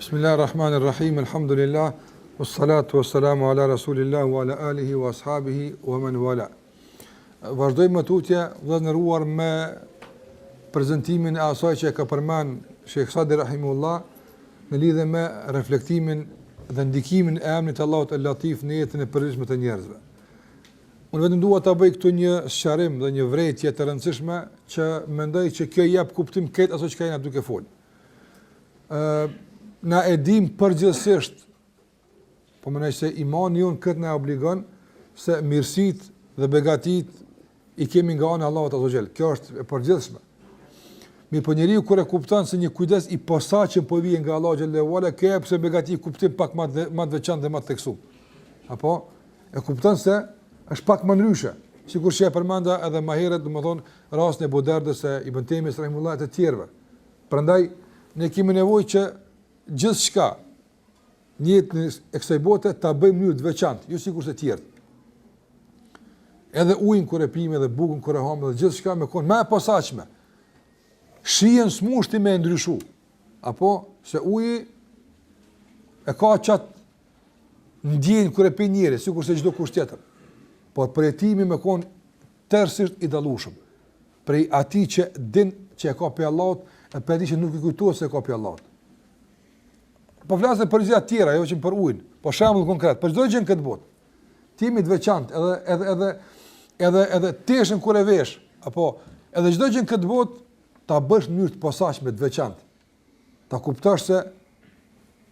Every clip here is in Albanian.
Bismillahirrahmanirrahim, alhamdulillah, wassalatu wassalamu ala rasulillah wa ala alihi wa ashabihi wa man wala. Vazhdojmë më tutje, vëllezëruar, me prezentimin e asaj që e ka përmend Sheikh Sadi rahimullah në lidhje me reflektimin dhe ndikimin e emrit Allahut el-Latif në jetën e përditshme të njerëzve. Unë vetëm dua ta bëj këtu një sqarim dhe një vërejtje të rëndësishme që mendoj që kjo jep kuptim këtë asaj që jena duke fol. Na e dim përgjithsisht, po mendoj se imani jon këtë na obligon se mirësit dhe begatit i kemi nga ana e Allahut azza xal. Kjo është e përgjithshme. Mirë, po njeriu kur e kupton se një kujdes i posaçëm po vjen nga Allahu xhallahu ala, kjo pse begati kuptim pak më të veçantë dhe më të theksuar. Apo e kupton se është pak më ndryshe. Sikur që e përmenda edhe më herët, domethënë rastin e Budardës së Ibn Taymiyes rahimullahu të tjerëve. Prandaj ne kemi nevojë që gjithçka në jetën e kësaj bote ta bëjmë në mënyrë të veçantë, jo sikur të tjerë. Edhe ujin kur e pijmë, edhe bukën kur e ham, edhe gjithçka me kon më e posaçme. Shihen smushti me ndryshu. Apo se uji e ka qatë ndjen kur e pi njëri, sikur se çdo kusht tjetër. Por përjetimi me kon tërësisht i dallueshëm. Prej atij që din që e ka pe Allahut, e për atij që nuk i kujtohet se e ka pe Allahut. Po flasë për gjëra të tjera, jo vetëm për ujin, po shembull konkret, për çdo gjë në këtë botë. Ti jemi të veçantë, edhe teshën kur e vesh, apo edhe çdo gjë në këtë botë ta bësh në mënyrë të posaçme, të veçantë. Ta kuptosh se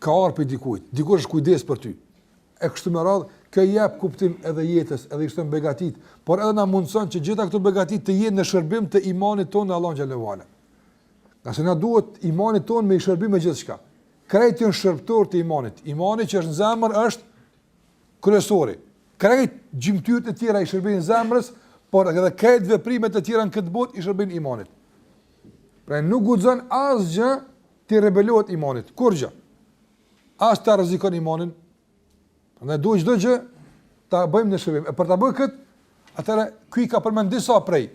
ka ardhur për dikujt, dikush është kujdes për ty. E kështu me radhë, kjo jep kuptim edhe jetës, edhe i shton begatit, por edhe na mundson që gjitha këto begatit të jenë në shërbim të imanit tonë në Allahun xhallahu ala. Qase na duhet imanit tonë me i shërbim me gjithçka. Krejt janë shërbëtor të imanit. Imani që është në zemër është kryesori. Krejt gjymtyrët e tjera i shërbejnë zemrës, por edhe krejt veprimet e tjera në këtë botë i shërbejnë imanit. Pra nuk guxon asgjë të rebelohet imanit. Kur gjë? As ta rrezikon imanin. Ne duhet çdo gjë ta bëjmë në shërbim. E për ta bërë këtë, atëherë ky ka përmend disa prej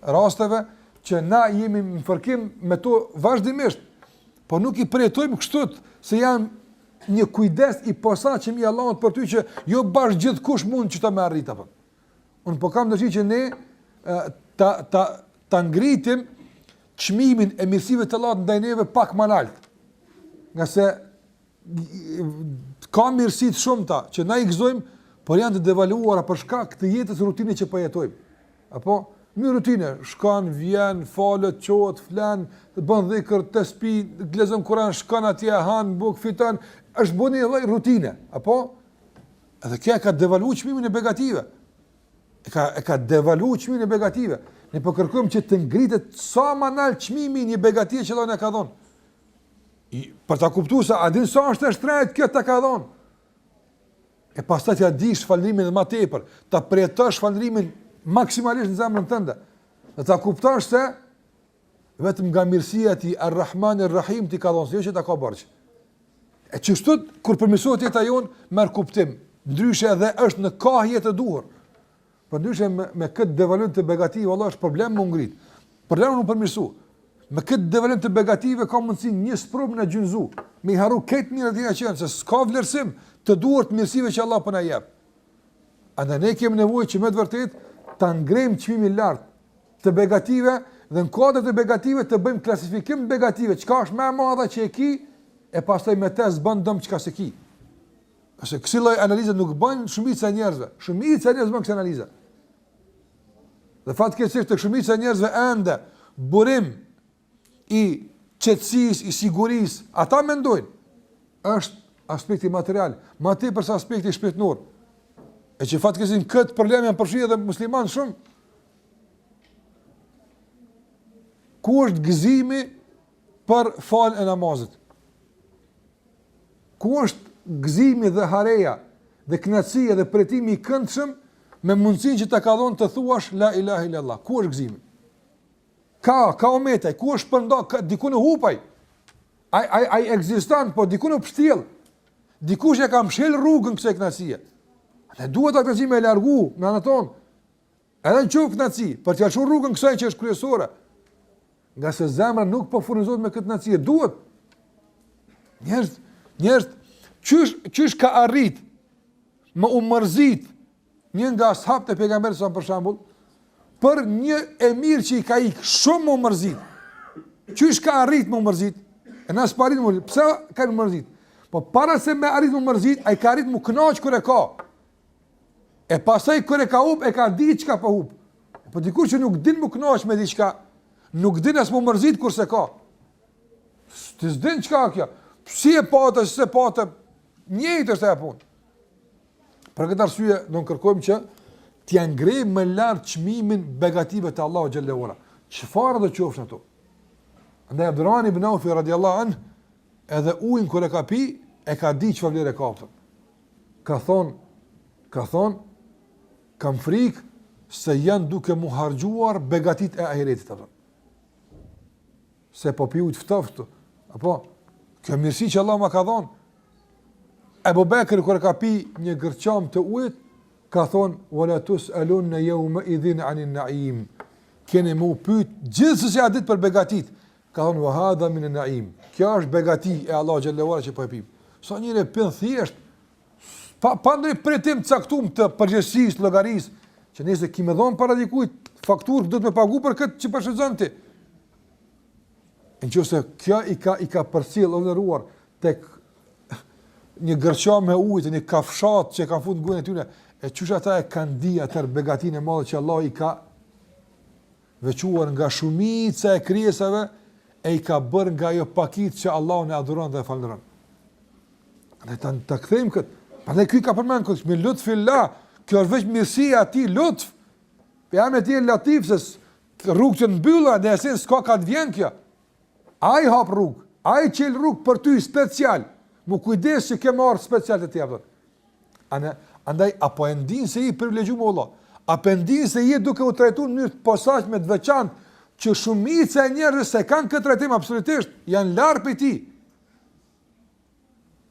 rasteve që na jemi në fërkim me to vazhdimisht, po nuk i përjetojmë kështu se janë një kujdes i posaçëm i Allahut për ty që jo bash gjithkush mund që ta më arrit apo. Unë po kam dëshirë që ne ta ngritim çmimin e mirësive të Allahut ndaj neve pak më lart. Nga se ka mirësi të shumta që na i gëzojmë, por janë të devaluara për shkak të jetës rutine që po jetojmë. Apo në rutinë, shkon, vjen, falet, qohet, flan, bën dhikr, tasbih, lexon Kur'an, shkon atje, han, buk, fiton, është bënë një lloj rutine, apo? Edhe kjo ka devaluar çmimin e begative. E ka devaluar çmimin e begative. Ne po kërkojmë që të ngritet sa më lart çmimi i një begatie që Allah na ka dhënë. Për ta kuptuar se a din sa është e shtrenjtë kjo ta ka dhënë. E pastaj ja dish falërimin më tepër, ta përjetosh falërimin maksimalisht në zemrën tënde. Dhe ta kuptosh se vetëm nga mirësia e Tij Ar-Rahman Ar-Rahim ti ka dhënë, jo që ta ka borxh. E çështot kur përmirësohet jeta jon, merr kuptim. Ndryshe edhe është në kahje të duhur. Por ndryshe me këtë devaluim të begative, valla është problem më ngrit. Problemi nuk përmirësu. Me këtë devaluim të begative ka mundsi një sprovë na gjynzu. Me harru këtë mirë të që se s'ka vlerësim të duhur të mirësive që Allah po na jep. Andaj ne kemi nevojë që me të vërtetë ta ngrejmë çmimin lart të begative dhe në kodrat e begative të bëjmë klasifikim begative, çka është më e madhe që e ki e pastaj me test bën dëm çka se ki. Qase kësaj lloj analize nuk bën shumica e njerëzve. Shumica e njerëzve bën këtë analizë. Dhe fatkeqësisht tek shumica e njerëzve ende burim i qetësisë, i sigurisë, ata mendojnë është aspekti material, më tepër se aspekti shpirtëror. E që fatkeqësisht këtë problem janë përfshirë edhe muslimanë shumë. Ku është gëzimi për falën e namazit? Ku është gëzimi dhe hareja dhe kënaqësia dhe pretimi i këndshëm me mundësinë që ta ka dhënë të thuash la ilaha illallah? Ku është gëzimi? Ka ometaj, ku është përnda, diku në hupaj? Ai ekziston, po diku në pështjell. Dikush e ka mshel rrugën kësaj kënaqësie. Ne duhet ta kënaqësi me largu me anë tonë. Edhe në qoftë kënaqësi, për t'ia çuar rrugën kësaj që është kryesore. Nga se zemra nuk po furnizohet me këtë kënaqësi, duhet Njerëz qysh ka arrit më u mërzit një nga ashabët e pejgamberit sa për shembull, për një emir që i ka ikë shumë më mërzit. Qysh ka arrit më mërzit? E na sparit më, pse ka më mërzit? Po para se me arrit më mërzit, ai ka arrit më kënaq kur e ka. E pastaj kur e ka hub, e ka di çka po hub. Po dikur që nuk din më kënaq me diçka, nuk din as më mërzit kurse ka. Ti s'din çka kjo. Si e pata, se pata, njëjtë është ajo punë. Për këtë arsye, do të kërkojmë që t'ia ngrejmë më lart çmimin begative të Allahu xhallahu ala. Çfarë do qofshin ato? Andaj Abdurrahman ibn Auf radhiyallahu anhu, edhe ujin kur e ka pi, e ka di çfarë vlerë ka. Ka thon, kam frikë se janë duke mu harxhuar begatit e ahiretit ato. Se po piu të ftoftë, apo kjo mirësi që Allah ma ka dhënë. Ebu Bekri kur ka pi një gërçam të ujit, ka thonë, wala tus'alun yawma idhin 'anil na'im. Keni më pyet gjithsesi a ditë për begatit. Ka thonë, wa hadha min an-na'im. Kjo është begati e Allah xhallahu ala që po e pim. Sa njëri pin thjesht pa ndonjë pritim të caktuar të përgjegjësisë, llogarisë, që nëse kimë dhon para dikujt fakturë do të më pagu për këtë që po shëzon ti. Nëse kjo i ka përcjell ose tek një gërçam me ujë, një kafshat që kanë futur gojën e tyre, e çush ata e kanë di atë begatinë e madhe që Allah i ka veçuar nga shumica e krijesave e i ka bërë nga ajo pakicë që Allah ne adhuron dhe falënderon. Ne ta kthejmë këtë. Prandaj ky ka përmend këtë me lutfillah, kjo është veç mirësia e atij lutf. Pe me ti latif se rrugë që mbylla, në esencë s'ka ka të vjen kjo. Ai hap rrugë, ai çel rrugë për ty special. Mu kujdes që ke marrë special të tjepër. Andaj, apo e ndin se i privilegjuar me Allah, apo e ndin se i duke u trajtuar në mënyrë të posaçme të veçantë, që shumica e njerëzve se kanë këtë trajtim absolutisht, janë larg prej tij.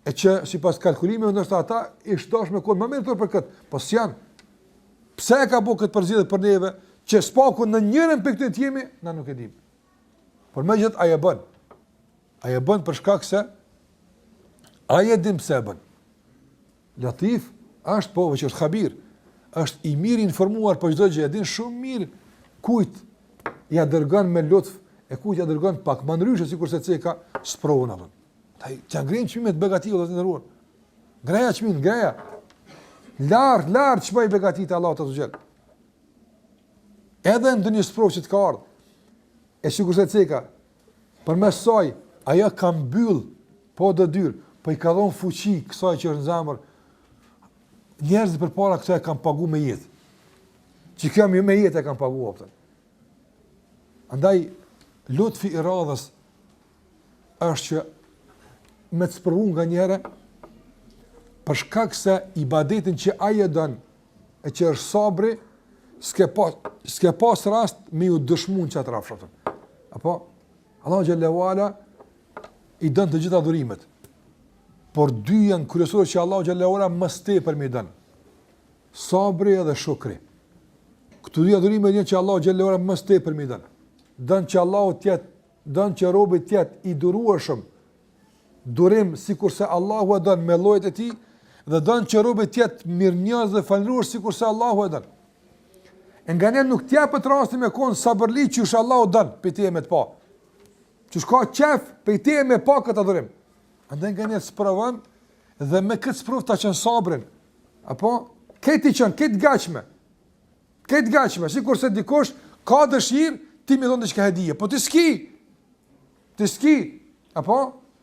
E që sipas kalkulimeve ndoshta ata i shtosh me kohë më mirë për këtë, po s'janë. Pse e ka bëu këtë përzgjedhje për neve, që spaku në njërin për këtë jemi, na nuk e dim. Por megjithatë ai e bën. Ai e bën për shkak se ai e dim pse e bën. Latif është po që është khabir, është i mirë informuar për çdo gjë, e din shumë mirë kujt ja dërgon me lutf e kujt ja dërgon pak më ndryshe sikur se çeka sprovon atë. Ai ja ngrin çmimet begative të ndëruar. Greja çmin, greja. Lart çmoj begatit e Allahut azh. Edhe ndonjë sprovë që të ka ardhur. E sikur se çeka përmes saj ajo ka mbyll po do dyr, po i ka dhënë fuqi kësaj që është në zemër. Njerëzit përpara këto e kanë paguar me jetë. Që kjo me jetë e kanë paguar atë. Andaj lutfi i radhës është që me të sprovu nga njëre për shkak se ibadetin që ai e don e që është sabri, s'ke pas rast me ju dëshmun që atë rafshatën. Apo Allah xhallahu ala i don të gjitha dhurimet. Por dy janë kryesorë që Allah xhallahu ala më tepër më don. Sabri dhe shukri. Këto dy dhurime janë që Allah xhallahu ala më tepër më don. Don që Allahu të jetë, don që robi të jetë i durueshëm. Durim sikurse Allahu e don me llojet e tij dhe don që robi të jetë mirënjohës dhe falëruar sikurse Allahu e don. Nga ne nuk t'japet rasti me kon sabërli që është Allahu don për të me të pa. Që shka qef për të me pa këtë adhurim. Andaj nga ne sprovon dhe me këtë sprov ta qenë sabrin. Apo këtë qenë këtë gatshme, sikurse dikush ka dëshirë ti më dhon diçka hedije, po ti ski, apo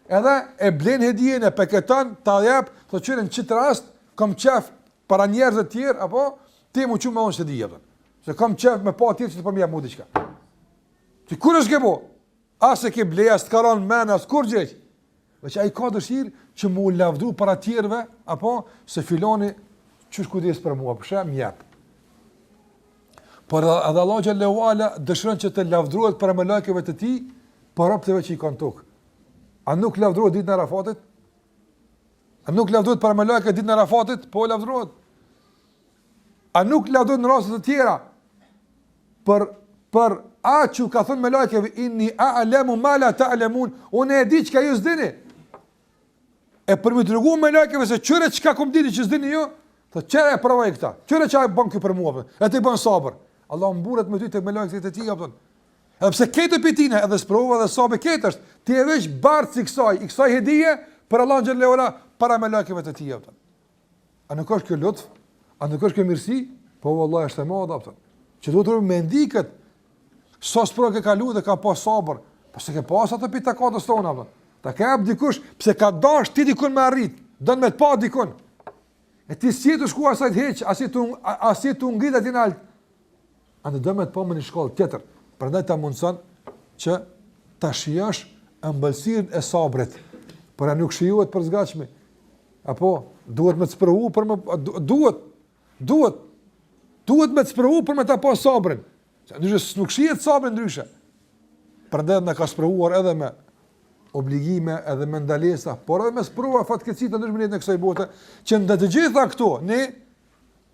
edhe e blen hedijen e paketon, ta jap, thotë që në çit rast kam qef para njerëz të tjerë, apo ti më çu më on se di apo. Se kam qef me pa tjetër që të po më jap diçka. Ti kur është gebo? As e ke bleja, s'karon men, as kur gjej. Veç ai ka dëshirë që mu lavdru para tjerëve, apo se filoni çu kujdes për mua, për shkak më jap. Por edhe Allah xhallahu ala dëshiron që të lavdruhet për melekëve të tij, për robëve që i kanë tokë. A nuk lavdruhet ditën e Arafatit? A nuk lavdruhet për melekët ditën e Arafatit? Po lavdruhet. A nuk lavdruhet në raste të tjera? Për atë që ka thënë melekëve inni a'lamu ma la ta'lamun, unë e di çka ju s'dini. e për më tregu me lajkeve se çore çka kom ditë që s'dini ju, thotë çera e provoj këta. Çore çka bën kë për mua. E ti bën sabër. Allah mburret me ty tek me lajket e tij apo. Edhe pse këtë pitina edhe sprova dhe sabër këtë është, ti e vesh bart si kësaj, i kësaj hedije për Allah xhallahu ala para me lajkeve të tij apo. A nuk është kjo lutf? A nuk është kjo mirësi? Po vallahi është e madhe apo. Që duhet të më ndiket sa sprova ke kalu dhe ka pas sabër. Po se ke pas ato pitakatës tona apo. Ta ka hap dikush, pse ka dash ti dikun me arrit, don me të pa dikun. E ti si të shku asaj të heq, asi tu ngrit aty në alt. Andë do me të pa me një shkollë tjetër. Prandaj ta mundson që ta shijosh ëmbëlsirën e sabrit. Por a nuk shijohet për zgatshme. Apo duhet me të sprovu për me duhet me të sprovu për me ta pa sabrin. Ndryshe nuk shihet sabri ndryshe. Prandaj na ka sprovuar edhe me obligime edhe me ndalesa, por edhe me sprova fatkeqësi të ndryshme në kësaj bote, që ndë të gjitha këto ne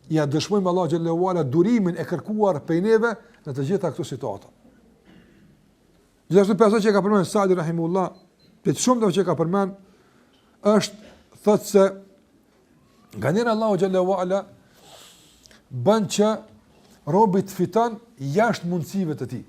ja dëshmojmë Allah xhallahu ala durimin e kërkuar prej neve në të gjitha këto situata. Gjithashtu pesë që ka përmend Sa'di rahimullah, për shumë që ka përmend është thotë se nga njëra Allah xhallahu ala bën që robi të fiton jashtë mundësive të tij.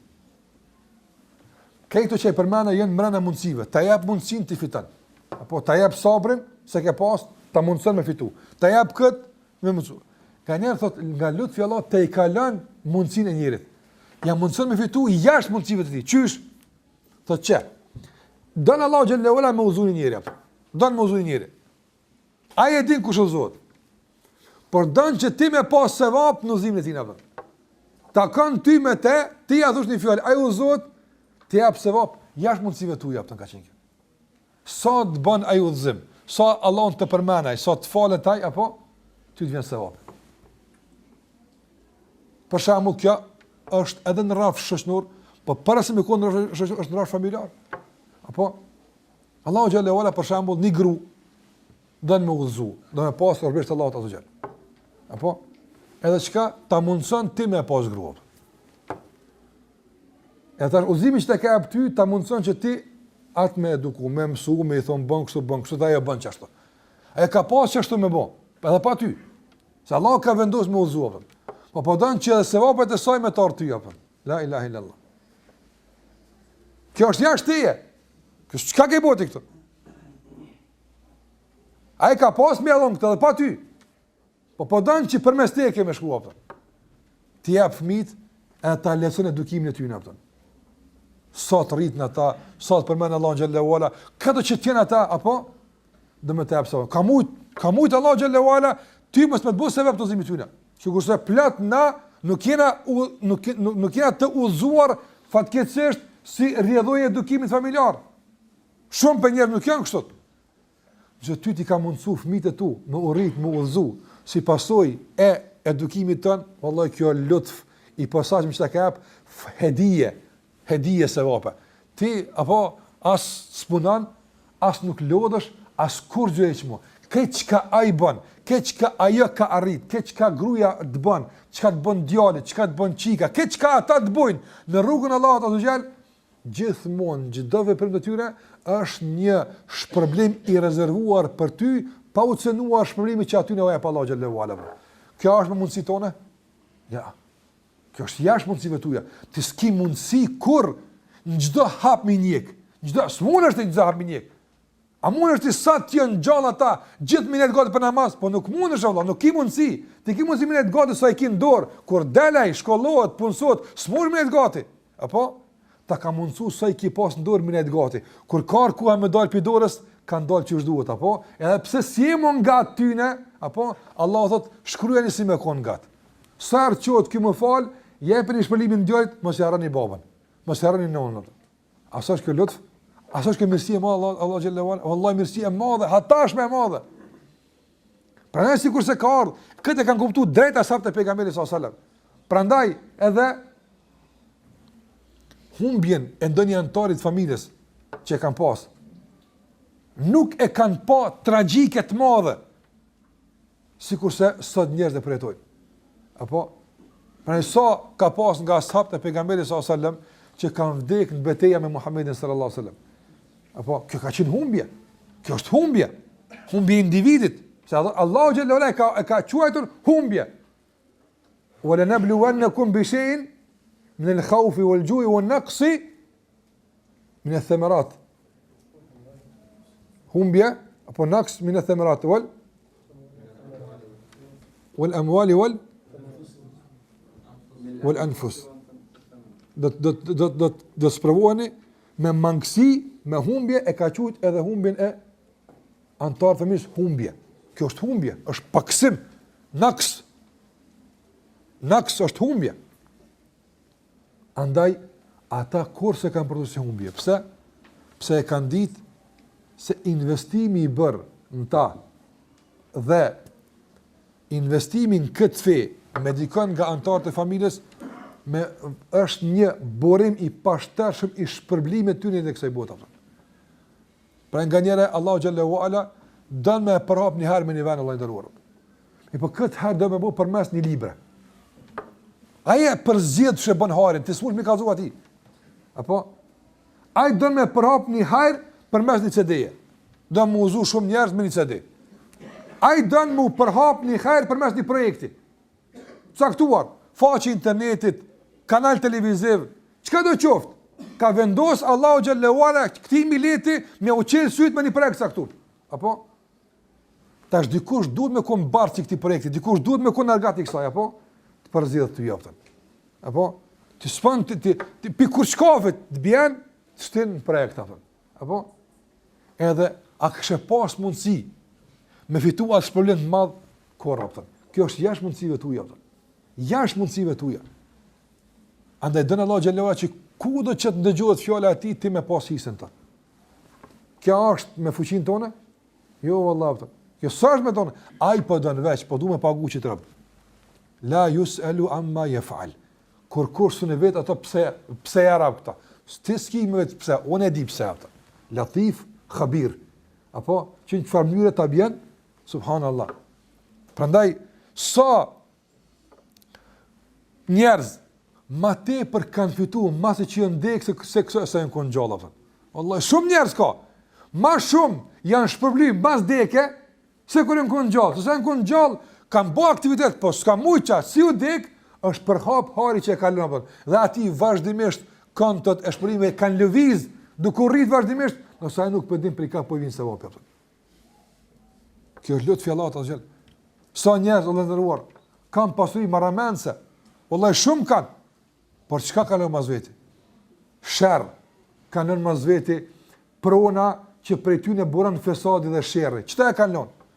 Këto që e përmana janë mbrana mundësive, ta jap mundësinë ti fiton. Apo ta jap sabrin, se ke pas, ta mundson me fitu. Ta jap kët me mundsu. Ka njerëz thotë nga lutfi Allah te i kalon mundësinë e njerit. Ja mundson me fitu jashtë mundësive të tij. Qysh? Thotë që don Allah xhallahu ala me uzunin e njerit. Don me uzunin e njerit. Ai e din kush uzohet. Por don që ti me pas sevap në uzimin e tij apo. Ta kanë ty me te, ti ja thosh një fjalë, ai uzohet. Ti jap sevap jashtë mundësive tuaja apo ka qenë kjo. Sa të bën ai udhëzim, sa Allah të përmenaj, sa të falet ai apo ty të vjen sevap. Për shembull kjo është edhe në rraf shoqëror, po para se më kon është në rraf familjar. Apo Allahu xhallahu ala për shembull një gru don me udhëzu, do me pas rrebesh Allahu azza xhall. Apo edhe çka ta mundson ti me pas grua. E tash udhëzimi që të ka hap ty ta mundson që ti atë me eduku, me mësu, me i thonë bën kështu, dhe ajo bën çashtu. Ai ka pas çashtu me bë, edhe pa ty. Se Allah ka vendosur me udhëzuar. Po don që sevapet e saj me të ardh ty apo. La ilaha illallah. Kjo është jashtë teje. Kjo çka ke bëti këtu? Ai ka pas me allon këtë edhe pa ty. Po don që përmes teje ke më shkuar apo. Ti jap fëmit e ta leson edukimin e tyre apo. Sa të rritën ata, sa të përmenë Allah xhallahu ala, këto që tjenë ata, apo, dhe me të epsa. Ka mujtë Allah xhallahu ala, ty mës me të bëhë sebeb të uzimit tyna. Që kurse plot na, nuk jena të uzuar fatkeqësisht si rrjedhoj edukimit familjar. Shumë për njerë nuk janë kështot. Që ty ti ka mundësu fëmijët e tu, me urrit, me uzu, si pasoj e edukimit tënë, vallai kjo lutf i posaçëm që ta ka jap hedije se vape. Ti, apo, as spunan, as nuk lodhësh, as kur gjë e që mu. Këtë qka a i bën, këtë qka ajo ka arrit, këtë qka gruja të bën, qka të bën djallit, qka të bën qika, këtë qka ata të bojnë në rrugën Allahut azza xal, gjithmonë, çdo veprim të tyre, është një shpërblim i rezervuar për ty, pa u cënuar shpërblimi që aty në jep Allahu xhallahu ala. Kjo është me mundësi tone? Ja. Kjo është jashtë mundësive tuaja. Ti s'ki mundësi kur në çdo hap me njek. S'mund është në çdo hap me njek. A mund është sa të janë gjallë ata, gjithë minet gati për namaz, po nuk mund është Allah, nuk ki mundësi. Ti ki mundësi minet gati sa i ki në dorë, kur delaj, shkollohet, punësot, s'mund minet gati. Apo? Ta ka mundësu sa i ki pas në dorë minet gati. Kur karë ku me dalë për dorës, kanë dalë që është duhet, apo? Edhe pse si e mon gatë tyne, apo? Allah thot, shkrujeni si me konë gatë. Sarë qëtë kjo më falë, jepë një shpëllimin djojtë, mos i harroni babën, mos i harroni nonën. Asa është kjo lutf? Asa është kjo mirësi e madhe, Allah xhallahu ala, wallahi mirësi e madhe, hatashme e madhe. Prandaj sikur se ka ardhur, këtë kanë kuptuar drejt ashabët e pejgamberit sallallahu alajhi wasallam. Prandaj edhe humbjen e ndonjë antarit familjes që kanë pas, nuk e kanë pa tragjike të madhe, sikur se sot njerëzit e përjetojnë. Apo prandaj sa ka pas nga ashabët e pejgamberit sallallahu alajhi wasallam që kanë vdekur në betejë me Muhamedit sallallahu alajhi wasallam. Apo kjo ka qenë humbje. Kjo është humbje. Humbje individit. Se Allahu xhallahu ala e ka quajtur humbje. Wa lanabluwannakum bi shay'in min al-khawfi wal-ju'i wan-naqsi min ath-thamarat. Humbje apo naqs min ath-thamarat wal-amwali wal-anfus. Do sprovoheni me mangësi, me humbje, e ka quajtur edhe humbjen e antar fëmijës humbje. Kjo është humbje, është paksim, naqs. Naqs është humbje. Andaj, ata kur se kanë përdorur si humbje. Pse? Pse e kanë ditë se investimi i bërë në ta dhe investimin këtë fe me dikon nga antarët e familjes është një burim i pashtershëm i shpërblimit tyre në kësaj bote. Pra nga njëre, Allahu xhallahu ala don me përhap një herë me një vend Allah i nderuar. E po këtë herë do me bu përmes një libre. Aje përzjedh që bën harin, ti s'mund me kallzu atij. Apo ai don me përhap një herë përmes një CD-je. Do më uzu shumë njerëz me një CD. Ai don mu përhap një herë përmes një projekti. Caktuar, faqe internetit, kanal televiziv, çka do qoftë. Ka vendos Allahu xhallahu ala këtij mileti me uçel syt me një projekt caktuar. Apo tash dikush duhet me kon barçi këtij projekti, dikush duhet me kon argati kësaj, apo të përzidhet të joftën. Apo ti s'pan ti pikur shkafet të bjen shtin projekt apo. Apo edhe a kështë pas mundësi me fitu atë problem të madh korrupton. Kjo është jashtë mundësive tuaja. Jashtë mundësive tuaja. Andaj dënë Allah xhallahu që kudo që të ndëgjohet fjala e tij ti me pas hisën ta. Kjo është me fuqinë tonë? Jo vallahi. Kjo s'është me tonë. Ai po don veç, po duhet me pagu që trop. La yusalu amma yaf'al. Kur kursun e vet ato pse ja rap këta. Ti s'ki me vet pse, unë e di pse ata. Latif, khabir. Apo që në çfarë mënyre ta bën? Subhanallah. Prandaj sa njerëz ma tepër kanë fituar masi që janë ndekse se janë kon gjallë. Wallahi shumë njerëz ka. Ma shumë janë shpërblim mbas deke se kur janë kon gjallë. Se janë kon gjallë kanë bë aktivitet, po s'ka mujça si u dek është përhap hari që e kalon apo. Dhe aty vazhdimisht kontot e shpërblimeve kanë lëviz duke u rrit vazhdimisht, nëse ai nuk po din për ka po vin se vapi. Kjo është lut fjallat asgjë. Sa njerëz u ndëruar kanë pasuri marramense. Wallahi shumë kanë. Por çka kanë mas veti? Sherr kanë mas veti prona që prej ty në buron fesadi dhe sherrri. Çta e kanë lënë?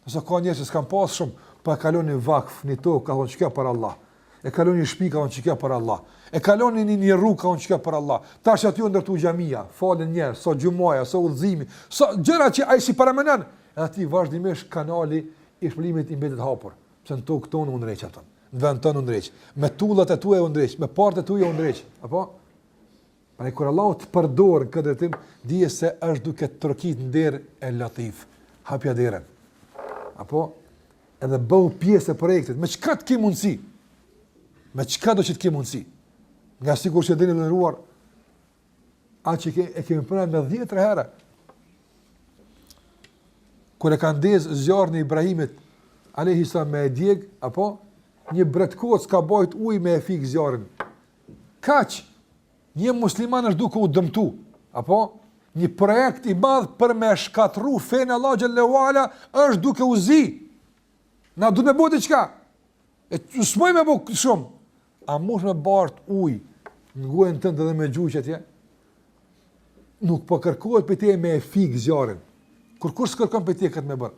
Nëse ka njerëz që s'kan pas shumë, po e kalon në vakf, në tokë, ka thonë çka për Allah. E kalon në shtëpi, ka thonë çka për Allah. E kalon në një rrugë, ka thonë çka për Allah. Tash aty ndërtu xhamia, falen njerëz, sa xhumaja, sa udhëzimi, sa gjëra që ai si paramenon, aty vazhdimisht kanali i shpëlimit i mbetet hapur. Pse në tokë tonë u ndreq atë. Në vend tonë u ndreq. Me tullat e tuaja u ndreq, me partet e tuaja u ndreq. Apo pra kur Allah të përdor këtë drejtim, dije se është duke trokit nder e latif. Hapja derën. Apo edhe bëu pjesë e projektit. Me çka të ke mundsi? Me çka do që të ke mundsi? Nga sikur që dini ndëruar, atë që e kemi pranuar me 10 herë. Kur e kanë ndez zjarrin e Ibrahimit alayhi salam me djeg, apo një bretkoc ka bajt ujë me e fik zjarrin. Kaq një musliman është duke u dëmtu, apo një projekt i madh për me shkatru fenë Allah xhallahu ala është duke u zi. Na duhet me bëu diçka. E s'moj me bëu shumë. A mund me bart ujë në gojën tënde dhe me gjuqë atje? Nuk po kërkohet për te me e fik zjarrin. Kur s'kërkon për te këtë me bërë?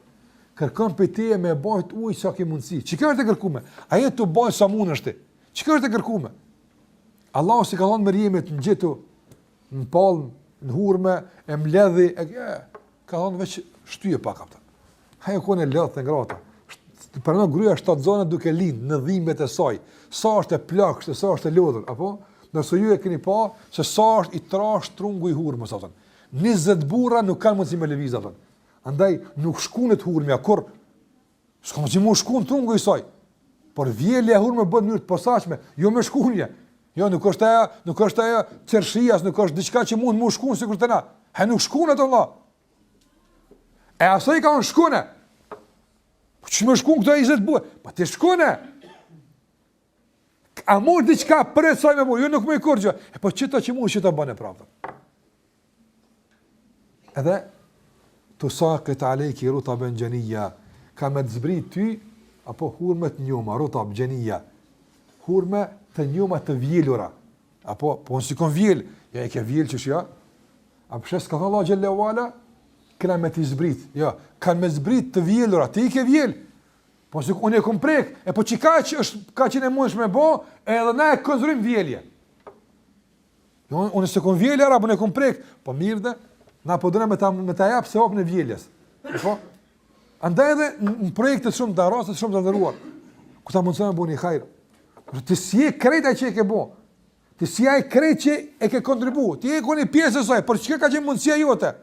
Kërkon për te me bajt ujë sa ke mundësi. Çka është e kërkuar? Ajo të bajt sa mundesh ti. Çka është e kërkuar? Allahu si ka thonë Meriemit në gjetu në palm, në hurme, e mbledhi, ka thonë veç shtyje pak ata. Hajo kone lëdhë të ngrata. Pranon gruaja 7 zona duke lind në dhimbjet e saj. Sa është e plagësht, sa është e lodhur, apo? Nëse ju e keni pa se sa është i trash trungu i hurmës ata. 20 burra nuk kanë mundësi me lëviz ata. Andaj nuk shkunet hurmja kur s'ka mundësi mu shkun trungu i saj. Por vjelja e hurmës bën në mënyrë të posaçme, jo me shkunje. Jo, nuk është ajo çershia, nuk është diçka që mund më shkon sikur të na. Ha nuk shkon ato valla. E asoj ka unë shkune. Po që më shkun këto 20 buhe? Po ti shkune. A mund diçka për e saj me bu? Jo nuk më i kur gjë. E po qëta që mund që të bëne pravda. Edhe, të sakët alejki ruta ben gjenija, ka me të zbrit ty, apo hurme të njoma, ruta ben gjenija. Hurme të njoma të vjellura. Apo, po nësi kon vjell, ja e ke vjell që shja. A përshes ka thë Allah Gjellewala, këna me t'i zbrit. Ja, kanë me zbrit të vjellura, ti i ke vjell. Po nësi unë e kom prek, e po që ka që ne mund shme bo, edhe na e konzurim vjellje. Unë se kom vjellja, ra, unë e kom prek, po mirë dhe, na po dëne me ta japë se opë në vjelljes. Po? Andaj edhe në projekte shumë të arrasët, shumë të ndëruar, ku ta mundësën me bo një hajrë. Ti si e krejta që e ke bo, ti si e krejt që e ke kontribu, ti e ko një pjesë e saj, për që ka që mundësia jote?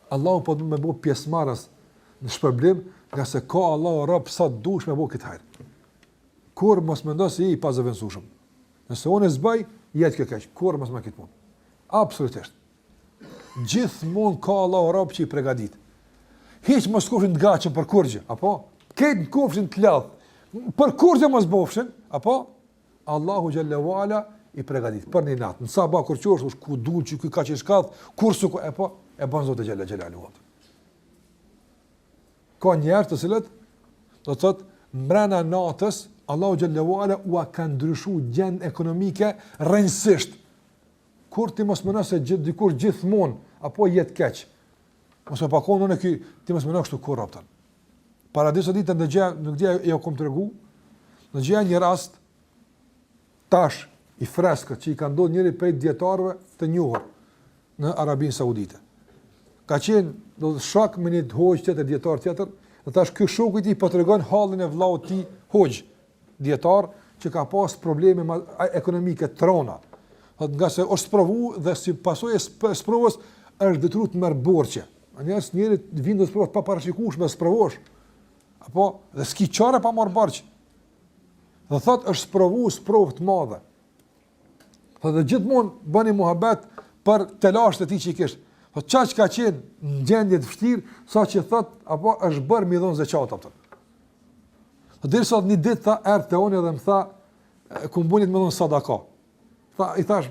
Allahu po du me bo pjesëmarrës në shpërblim, nga se ka Allahu rëbë sa dush me bo këtë hajrë. Kur mos me ndo se i pa zëvendësushëm. Nëse unë e zbaj, jetë kjo keqë, kur mos me këtë punë. Absolutisht. Gjithmonë ka Allahu rëbë që i pregadit. Hiq mos kufshin të gachën për kurgjë, apo? Këtë në kufshin të ladhë, për kurgjë mos bofshin, apo? Allahu Gjallahu Ala i pregadit, për një natë. Në sabah kur qosh, ku dul që kuj ka që shkadh, kur su ku, apo? E banë Zotë Gjallahu Ala. Ka njerë të cilët, do të thotë, mbrana natës, Allahu Gjallahu Ala ua ka ndryshu gjendë ekonomike rënjësisht. Kur ti mos mëna se dikur gjithmonë, apo jetë keq. Mos me pakon nëne ky, ti mos mëna kështu kur raptan. Paradiso ditë në gjë, nuk dhja e jo kom të regu, në gjë një rast, tash i freskët që i ka ndodhur njëri prej djetarëve të njohur në Arabinë Saudite. Ka qenë do të shok me një hoxh tjetër, djetar tjetër, dhe tash ky shoku i tij po tregon hallin e vllaut të tij, hoxh, djetar që ka pas probleme ekonomike trona. Thot nga se është sprovu dhe si pasojë e sprovës është detyruar të merr borxhe. Anjas njëri vinë të sprovë pa parashikueshme sprovosh. Apo dhe s'ki çare pa marr borxh. Dhe thot është sprovu sprovë të madhe. Thot dhe gjithmonë bëni muhabet për telasht e tij që i kishte. Po çaq ka qenë në gjendje të vështirë, saqë thot apo është bërë mi dhon zeqat atë. Derisa një ditë tha erdhi te unë dhe më tha ku mbunit më dhon sadaka. Tha i thash,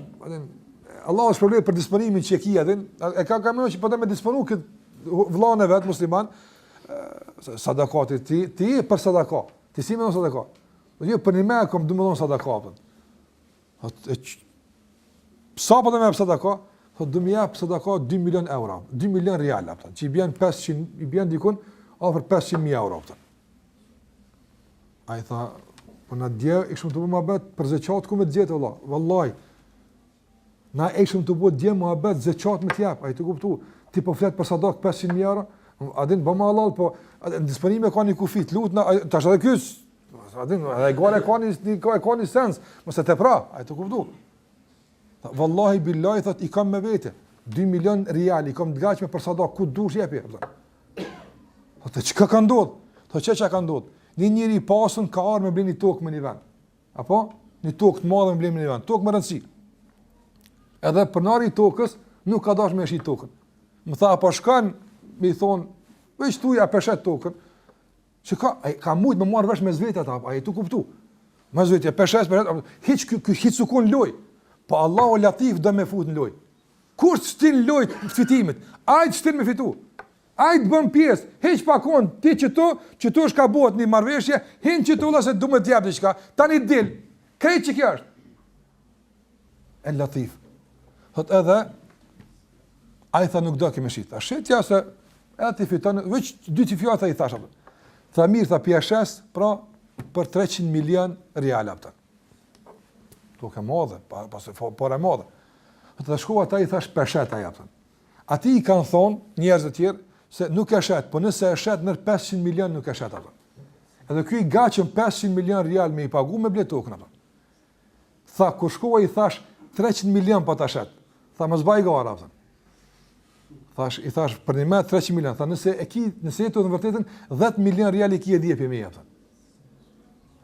Allahu është problem për disponimin që e kia din, e ka mënyrë që po të më disponu kët vllahun e vet musliman sadakati ti për sadaka. Ti si më dhon sadaka? Jo për një më kom do më dhon sadaka. Sa po të më jap sadaka? Po do më jap sadaka 2 milion euro, 2 milion rial apo, që i bën 500, i bën dikun afër 500.000 euro apo. Ai tha, po na dje ishim të bëjmë muhabet për zeqat ku me të zjetë valla. Vallahi. Na ishim të bëjmë dje muhabet zeqat me të jap, ai të kuptu. Ti po flet për sadak 500.000 euro, a din bëma halal, po disponime ka një kufit, lutna, tash edhe ky, a din, ai gore ka një sens, mos e tepra, ai të kuptu. Wallahi billahi thot i kam me vete 2 milion rial i kam të gatshme për sadak ku dush jepi. Po të çka ka ndodhur? Po çka ka ndodhur? Një njeri i pasën ka ardhur me bleni tokë me një vend. Apo një tokë të madhe me bleni me një vend, tokë më rëndësi. Edhe pronari i tokës nuk ka dashur me shit tokën. Më tha apo shkon, më i thon, veç tu ja peshet tokën. Çka ka mujt më marr vesh me zvetat apo ai tu kuptu. Me zvetja peshet, hiç hiç sukun loj. Po Allahu Latif do me fut në loj. Kur s'tin loj të fitimit, ai s'tin me fitu. Ai të bën pjesë, hiç pa kon, ti që tu është ka bëhet një marrëveshje, hin që tu se du më të jap diçka. Tani dil. Krejt që kjo është. El Latif. Thot edhe ai tha nuk do kemi shit. A shitja se edhe ti fiton, veç dy ti fjata i thash apo. Tha mirë, tha pjeshes, pra për 300 milion rial apo. Tuk e madhe, pas para madhe. Të shkova ata i thash peshet ai apo. Ati i kanë thonë njerëz të tjerë se nuk e shet, po nëse e shet në 500 milion nuk e shet apo. Edhe ky i gatshëm 500 milion rial me i pagu me ble tokën apo. Tha kur shkova i thash 300 milion pa ta shet. Tha mos baj gara apo. I thash për një me 300 milion, tha nëse jetu në vërtetën 10 milion rial i ki e djepje me apo.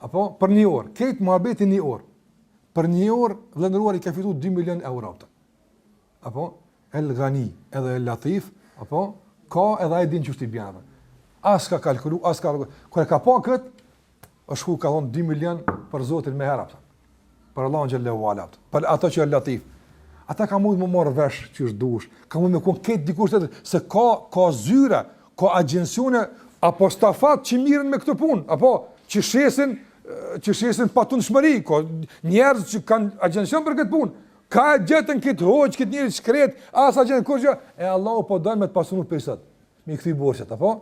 Apo për një orë, këtë muhabeti një orë. Për një orë vlerëruar i ka fituar 2 milion euro. Apo El Ghani edhe El Latif, apo Ka edhe ai din çu ti bën. As ka kalkulu, as ka kur e ka pa kët, është shku ka dhon 2 milion për Zotin me herë. Për Allahun xhallahu ala. Për ato që është latif. Ata ka mund më marr vesh që është dush. Ka mund me konkret dikush tjetër se ka zyra, ka agjencione apo stafat që mirën me këtë punë, apo që shesin patundshmëri, ka njerëz që kanë agjencion për këtë punë. Ka gjetën këtë hoqë, këtë njerëz shkret, as agjencion kurrë, e Allahu po don me të pasunu pesat. Me kthy borxhet, apo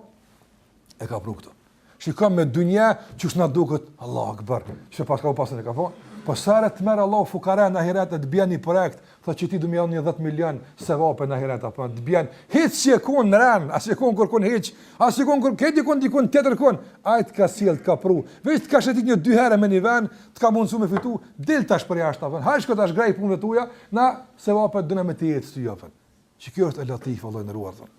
e ka pru këtu. Shikon me dunja që është na duket Allahu akbar. Çfarë pas ka pasur e ka po? Po sa të merr Allahu fukara në ahiret të bën një projekt, thotë që ti do më jap 10 milion sevape në ahiret apo të bën hiç që kon ran, as që kon kërkon hiç, as që kon kërkon dikon tjetër kon, ai të ka sjell të ka pru. Veç të ka shëtit një 2 herë me një vend, të ka mundsu me fitu, del tash për jashtë apo. Haj shko tash grej punën tuaja, na sevape do na me të jetë ty apo. Që kjo është e latif Allahu ndëruar thon.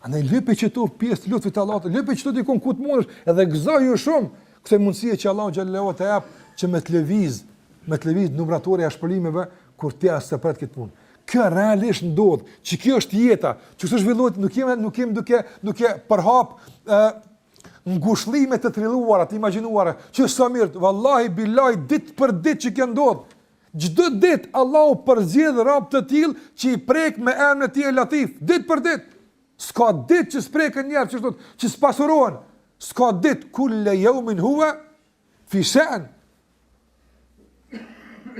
Andaj lypi që tu pjesë lutë të Allahut, lypi që tu dikon ku të mundesh, edhe gëzoj ju shumë këtë mundësi që Allahu xhallahu te jap që me të lëviz numratorë e shpëlimeve kur ti as të pret këtë punë. Kjo realisht ndodh, që kjo është jeta, që është zhvillohet, nuk kem duke përhap ngushëllime të trilluara, të imagjinuara, që sa mirë, vallahi billahi ditë për ditë që kjo ndodh. Çdo ditë Allahu përzgjedh rob të tillë që i prek me emrin e tij Latif, ditë për ditë. S'ka ditë që s'preken njerë që s'pasurohen. S'ka ditë kulle yawmin huwa fi sha'n.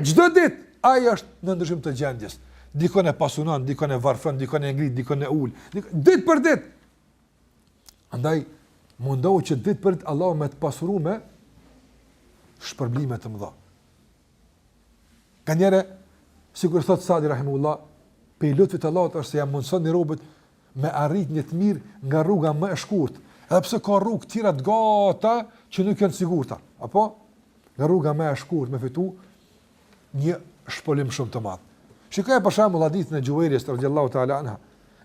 Çdo ditë ai është në ndryshim të gjendjes. Dikon e pasunon, dikon e varfron, dikon e ngrit, dikon e ul. Ditë për ditë. Andaj mundohu që ditë për ditë Allahu me të pasuruar me shpërblime të mëdha. Kanjere, sikur thot Sadi rahimullah, pe lutfit Allahut është se ja mundson një robët me arrit një të mirë nga rruga më e shkurt, edhe pse ka rrugë tjera të gata që nuk janë sigurta, apo nga rruga më e shkurt me fitu një shpëlim shumë të madh. Shikoj për shembull hadithin e Juwairis radhiyallahu ta'ala anha,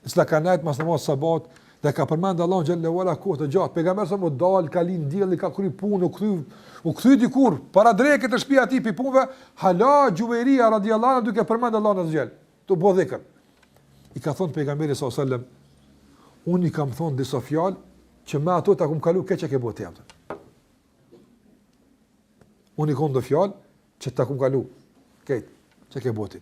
isla kanait mas namaz sabat dhe ka përmend Allahu xhallahu ala kohë të gjatë, pejgamberi sa më dal kalin dielli ka kry punë, u kthy dikur para drekët të shtëpia e tij pi punëve, hala Juwairia radhiyallahu anha duke përmend Allahun azhjal, tu bo dhikr. I ka thonë pejgamberi sallallahu alajhi wasallam, unë i kam thonë disa fjalë që me ato ta kum kalu keq e ke botë jam. Unë i kam do fjalë që ta kum kalu keq që ke botë.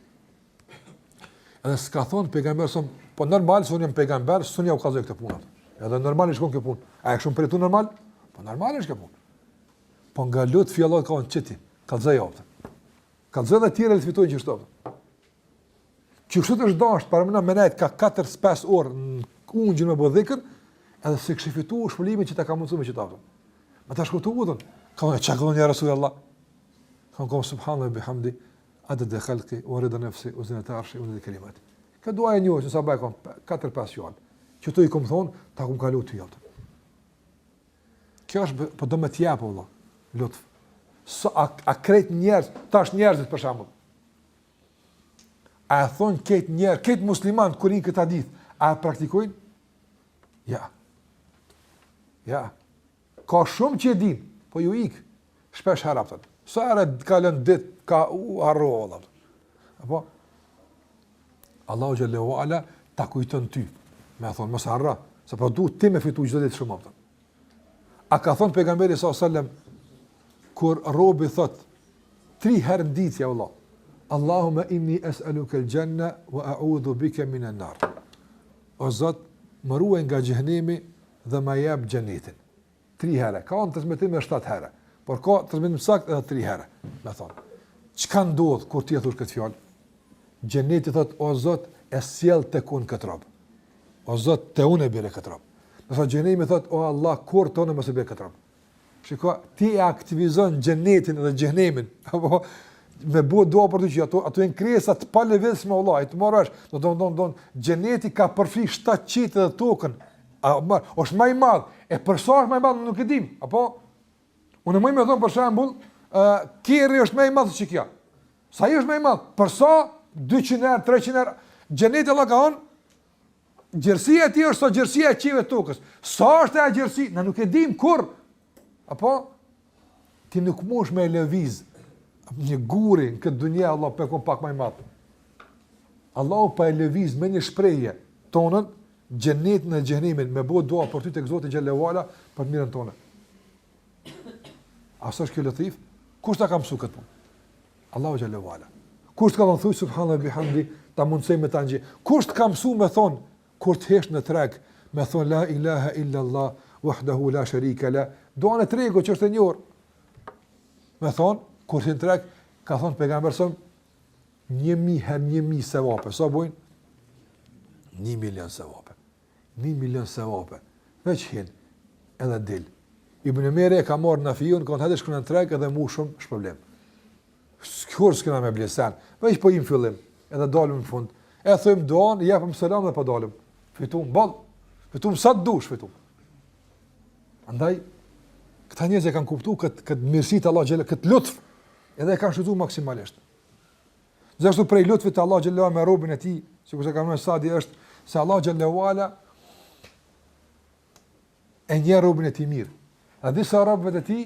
Edhe s'ka thonë pejgamberi sa, po normal se unë jam pejgamber, s'unë ja u kallzoj këtë punë. Edhe normal është kjo punë. A e shumë për tu normal? Po normal është kjo punë. Po nga lut fjallat ka në çeti, kallzoj jaftë. Kallzoj dhe tjerë të fitojnë që shtoft. Që kështu është dashur, para më nejt ka 4-5 orë në ungjën me bodhikër, edhe se kështë fitu shpëlimin që ta ka mundësu me që ta vëtën. Me ta shkurtu udhën, ka më çakallon ja Rasulullah. Ka më subhanallahu bihamdi, adad khalqi wa rida nafsi wa zinata arshi wa kalimat. Ka duaja një që sa bëj kom 4-5 fjalë. Që tu i kom thonë, ta kum kalu ty jotën. Kjo është po do me t'jap valla, lutf. A kret njerëz, tash njerëzit për shembull. A thonë këtë musliman kur i këtë hadith, a praktikojnë? Ja. Ka shumë që e din, po ju ik, shpesh herë apëtën. Sa herë kalën dit, ka harro, apo? Allahu xhallahu ala ta kujton ty, me thonë, mos harra, se po duhet ti me fitu çdo ditë shumë apëtën. A ka thonë pejgamberi sallallahu alajhi wasallam, kur robi thot 3 herë në ditë, ja Allah, Allahumma inni es'aluka al-janna wa a'udhu bika min an-nar. O Zot, më ruaj nga xhenemi dhe më jap xhenetin. 3 herë. Ka në transmetim me 7 herë, por ka transmetim saktë edhe 3 herë. Me thonë, çka ndodh kur ti e thosh këtë fjalë? Xheneti thot, o Zot, e sjell tek unë këtë rob. O Zot, te unë e bëre këtë rob. Do thotë xhenemi thot, o Allah, kur tonë mos e bëj këtë rob. Shiko, ti e aktivizon xhenetin dhe xhenemin, apo me bëu dua për ty që ato janë krijesa të palëvizshme Allahit, të marrësh, do xheneti ka përfshi 7 qitë dhe tokën. Është më i madh, e për sa është më i madh nuk e dim, apo unë më thon për shembull, Kiri është më i madh se kjo. Sa i është më i madh? Për sa 200 herë, 300 herë, xheneti Allah ka on gjerësia e tij është sa gjerësia e qive të tokës. Sa është ajo gjerësi? Na nuk e dim kurr. Apo ti nuk mosh me lëviz një guri në këtë dunja, Allah për kom pak më i madh. Allahu pa e lëviz me një shprehje tonën xhenetin e xhenimit, me bëu dua për ty tek Zoti xhallahu ala për mirën tonë. A është kjo latif? Kush ta ka mësuar këtë punë? Allahu xhallahu ala. Kush ka thënë subhanallahu bihamdi, ta mundsoj me ta ngjë. Kush ka mësuar me thon kur të hesh në treg, me thon la ilaha illa Allah wahdahu la sharika la. Doan e tregu që është e njohur. Me thon kur të treg, ka thon pejgamberi son 1000 herë 1000 sevape. Sa bujnë? 1 milion sevape. 1 milion sevape. Veç hin edhe dil. Ibn Umeri e ka marrë në fiun, ka thënë shkon në treg edhe mu shumë shpërblim. Kur s'kena me blesan, veç po im fillim, edhe dalëm në fund. E thojmë doan, japëm selam dhe po dalëm. Fitum ball. Fitum sa dush fitum. Andaj këta njerëz e kanë kuptuar këtë mirësitë Allah xhela, këtë lutf, edhe e kanë shfrytzuar maksimalisht. Gjithashtu prej lutfit të Allah xhela me robën e tij, sikur se kanë thënë Sadi është se Allah xhela wala e një robën e tij mirë. A disa robëve të tij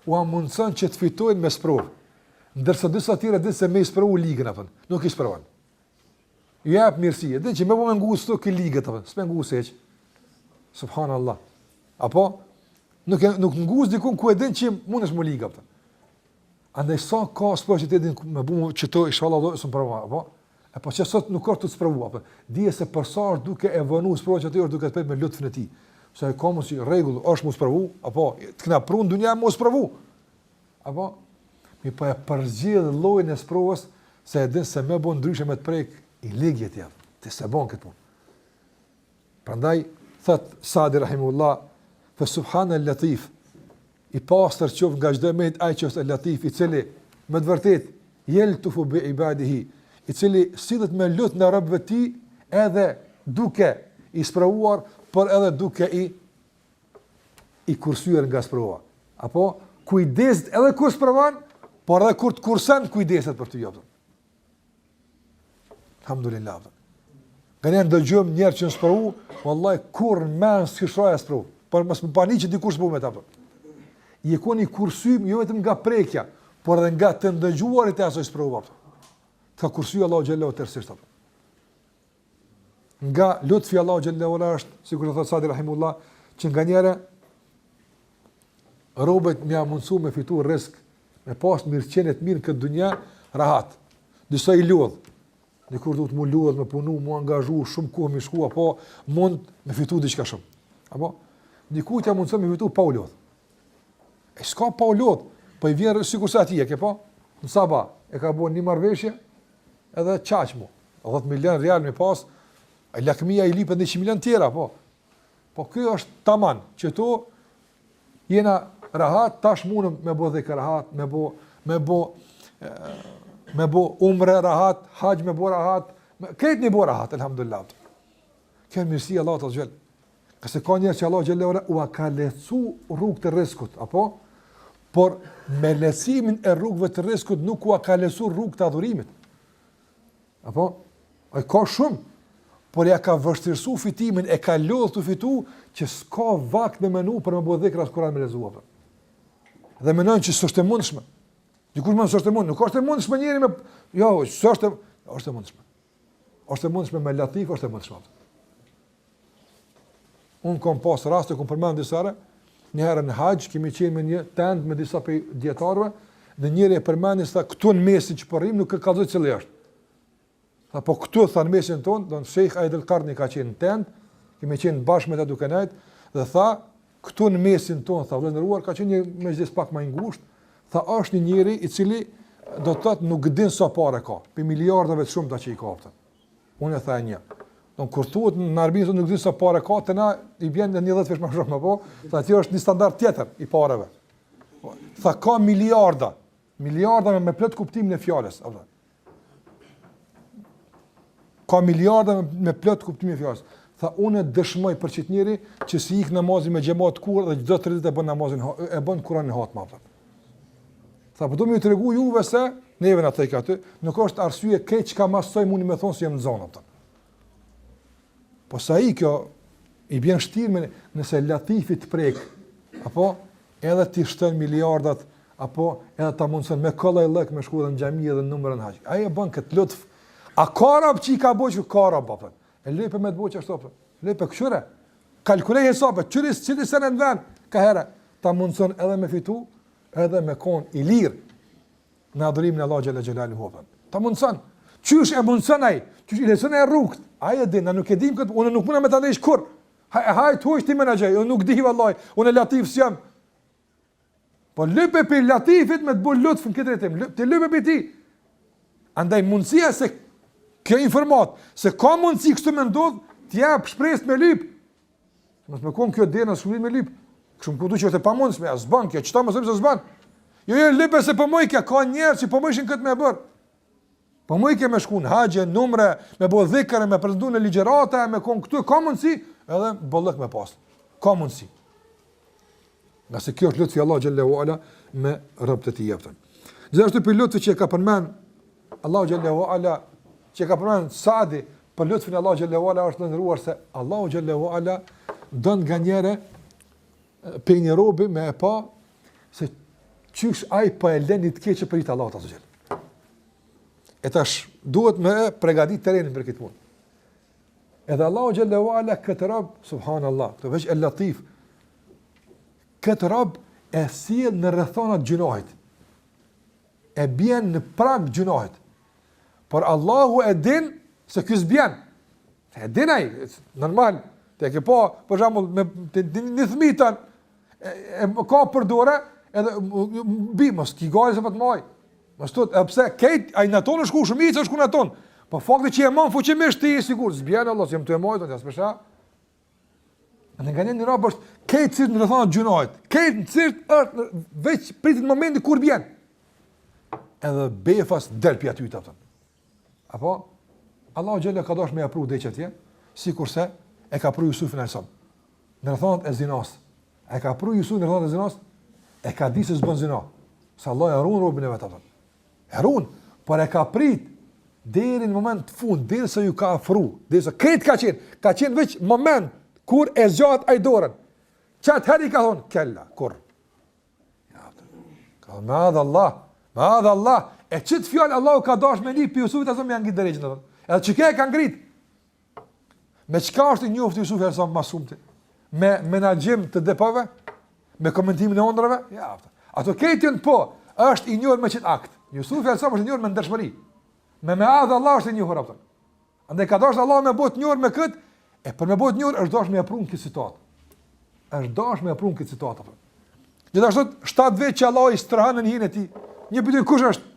u mundson që të fitojnë me sprovë. Ndërsa disa tjerë dinë se me sprovu ligën apo nuk i sprovon. Ju jap mirësi, edhe që më vjen ngushtë kë ligët apo, s'më ngushtë hiç. Subhanallah. Apo nuk ngushtë dikun ku e din që mundesh më ligë apo. Andaj sa ka sprovë që të din më bëu çto inshallah do të provoj apo. Apo që sot nuk ka të sprovu apo. Dije se për sa është duke e vënë sprovën që aty është duke të me lutfin e tij. Se ka mos i rregull është mos provu apo të kna prun dunia mos provu. Apo mi po e përzgjedh llojin e sprovës se e din se më bën ndryshe me të prek i ligjet jam. Ti se bën këtë punë. Prandaj thot Sadi rahimullah fa subhanal latif i pastër qof nga çdo mëjt ai që është latif i cili me të vërtet yeltufu bi ibadihi i cili sillet me lut në robët e tij edhe duke i sprovuar por edhe duke i kursyer nga sprova. Apo kujdeset edhe kur sprovon, por edhe kur të kursen kujdeset për ty jopën. Alhamdulillah. Kanë ndëgjojmë njerëz që sprovu, wallahi kur më s'kishoja sprovu, por mos më pani që dikush bëu me ta. I koni kursym jo vetëm nga prekja, por edhe nga të ndëgjuarit e asoj sprovë. Ka kursy Allahu xhallahu tërësisht. Nga lutfi Allahu xhallahu ala është, sikur thot Sadi rahimullah, që nganjëherë robët më mundsu me fitu rrezik, me pas mirëqenie të mirë këtë dunja, rahat. Disa i lodh. Dikur duhet mu lodh, me punu, mu angazhu, shumë kohë me shku, apo mund me fitu diçka shumë. Apo dikujt ja mundson me fitu pa u lodh. E s'ka pa u lodh, po i vjen sikur sa atje, ke po? Në Sabah e ka bën një marrëveshje, edhe çaq mu. 10 milion real me pas, ai lakmia i lipet 100 milion tjera, po. Po kjo është taman, që to jena rahat, tash mundem me bë dhikr rahat, me bë umre rahat, hax me bë rahat, këtë një bë rahat, elhamdulillah. Kjo mirësi Allah të xhel. Qase ka njerëz që Allah xhel u ka lecu rrugë të rrezikut, apo por me leximin e rrugëve të rrezikut nuk u ka lecu rrugë të adhurimit. Apo ai ka shumë, por ja ka vështirësu fitimin, e ka lodhur të fitu që s'ka vakt me menu për me bë dhikr as Kur'an me lezuar. Dhe mendojnë që s'është e mundshme. Dikush më s'është e mundshme, nuk është e mundshme njëri me jo, s'është e mundshme. Është e mundshme me latif, është e mundshme. Unë kom pas raste ku përmend disa herë, një herë në haxh kemi qenë me një tent me disa prej dietarëve, dhe njëri e përmendi se këtu në mesin që po rrim nuk e kallzoj cili është. Tha po këtu than mesin ton, don Sheikh Aidel Qarni ka qenë në tent, kemi qenë bashkë me ta duke nejt, dhe tha këtu në mesin ton, tha vlerëruar ka qenë një mezhlis pak më i ngushtë, tha është një njeri i cili do të thotë nuk din sa parë ka, për miliardave të shumta që i ka. Unë e tha një. Don kur thuhet në Arabisë nuk din sa parë ka, te na i bën në 10 vesh më shumë apo, tha aty është një standard tjetër i parave. Tha ka miliarda me plot kuptimin e fjalës, apo. Ka miliarda me plot kuptimin e fjalës. Tha unë dëshmoj për çit njeri që si ik namazin me xhamat kur dhe çdo 30 e bën namazin e bën Kur'anin hat më apo. Tha po do më tregu juve se neve na tek aty, nuk është arsye keq çka masoj mundi më thon se jam në zonë apo. Po sa i kjo i bën shtirme nëse latifi të prek, apo edhe ti shton miliardat, apo edhe ta mundson me kollaj lëk me shkuën në xhami dhe në numrin hax. Ai e bën këtë lutf. A ka rab që i ka bëjë ka rab apo? E lëpë me të bëjë ashtu apo? Lëpe këshyre. Kalkulej hesabet, qëris cili se në vend, ka herë, ta mundëson edhe me fitu, edhe me kon i lirë në adhurimin e Allah Gjelle Gjelaluhu. Ta mundëson. Qysh e mundëson ai? Qysh i leson e rrugt? Ai e din, na nuk e dim këtë, unë nuk mund me ta ndësh kur. Hajt hoj ti menaxhej, unë nuk di vallahi, unë latif s'jam. Po lëpe pe latifit me të bëj lutfën këtë rrymë. Ti lëpe pe ti. Andaj mundësia se kjo informat, se ka mundësi kështu me ndodh, ti jap shpresë me lyp. Mos më kon kjo dera shkruaj me lyp. Kështu më kuptoj që është e pamundshme, as ban kjo, çta mos e s'ban. Jo lype se po moj ka njerëz që po mojshin këtë me bër. Po moj ke me shkuën haxhe, numre, me bo dhikër, me prezentu në ligjërata, me kon këtu, ka mundësi, edhe bollëk me pas. Ka mundësi. Nga se kjo është lutfi Allah Gjallahu Ala me rëbët e ti jeftën. Gjithashtu për lutfi që ka përmen Allah Gjallahu Ala, që ka përmen Saadi, për lutfin Allah Gjallahu Ala është nëndëruar se Allah Gjallahu Ala dënë nga njere për një robi me e pa se qysh aj pa e lenit keqe për i të Allah të zëgjel. E tash duhet me pregadit terenin për këtë mund. Edhe Allahu Gjallahu Ala këtë rab, subhanallah, këtë veç e latif, këtë rab e sjell në rrethonat gjunahit. E bjen në prag gjunahit. Por Allahu e din se ky s'bjen. E din ai, normal. Te ke po, për shembull, me një thmitan e ka për dorë, edhe bi mos ki gale se po të maj. Mos thot, pse kejt ai naton shku shumica shku naton. Po fakti që e mban fuqimisht ti i sigurt, s'bjen Allah, jam të e mojt, as pesha. Në nga një rabë është kejtë cirtë në rëthonat gjunajt, kejtë në cirtë është veç pritit momenti kur bjen. Edhe befas delpi aty të pëtën. Apo, Allahu Gjelle ka dosh me apru dhe që tje, si kurse e ka pru Jusufin Alsam. Në rëthonat e zinas. E ka pru Jusufin në rëthonat e zinas, e ka di se zbën zina. Sa Allah e runë robin e vetë pëtën. E runë, por e ka prit deri në moment të fund, deri se ju ka afru, deri se kejtë ka qenë veç moment, kur e zgjat ai dorën. Çat heri ka thon, kella, kur. Ja. Ka madh Allah. E çit fjalë Allahu ka dash me lip Jusufit asoj me angit drejtën atë. Edhe çka e ka ngrit. Me çka është i njoftë Jusufi sa më shumë? Me menaxhim të depove, me komentimin e ëndrave? Ja. Ato këtyn po, është i njohur me çit akt. Jusufi sa është i njohur me ndershmëri. Me madh Allah është i njohur atë. Andaj ka dash Allah me bot njohur me kët. E për me bëjt njërë, është dash me aprun këtë situatë. Është dash me aprun këtë situatë. Gjithashtu, 7 vjet që Allah i strëhan në hinë e ti. Një pyetje kush është?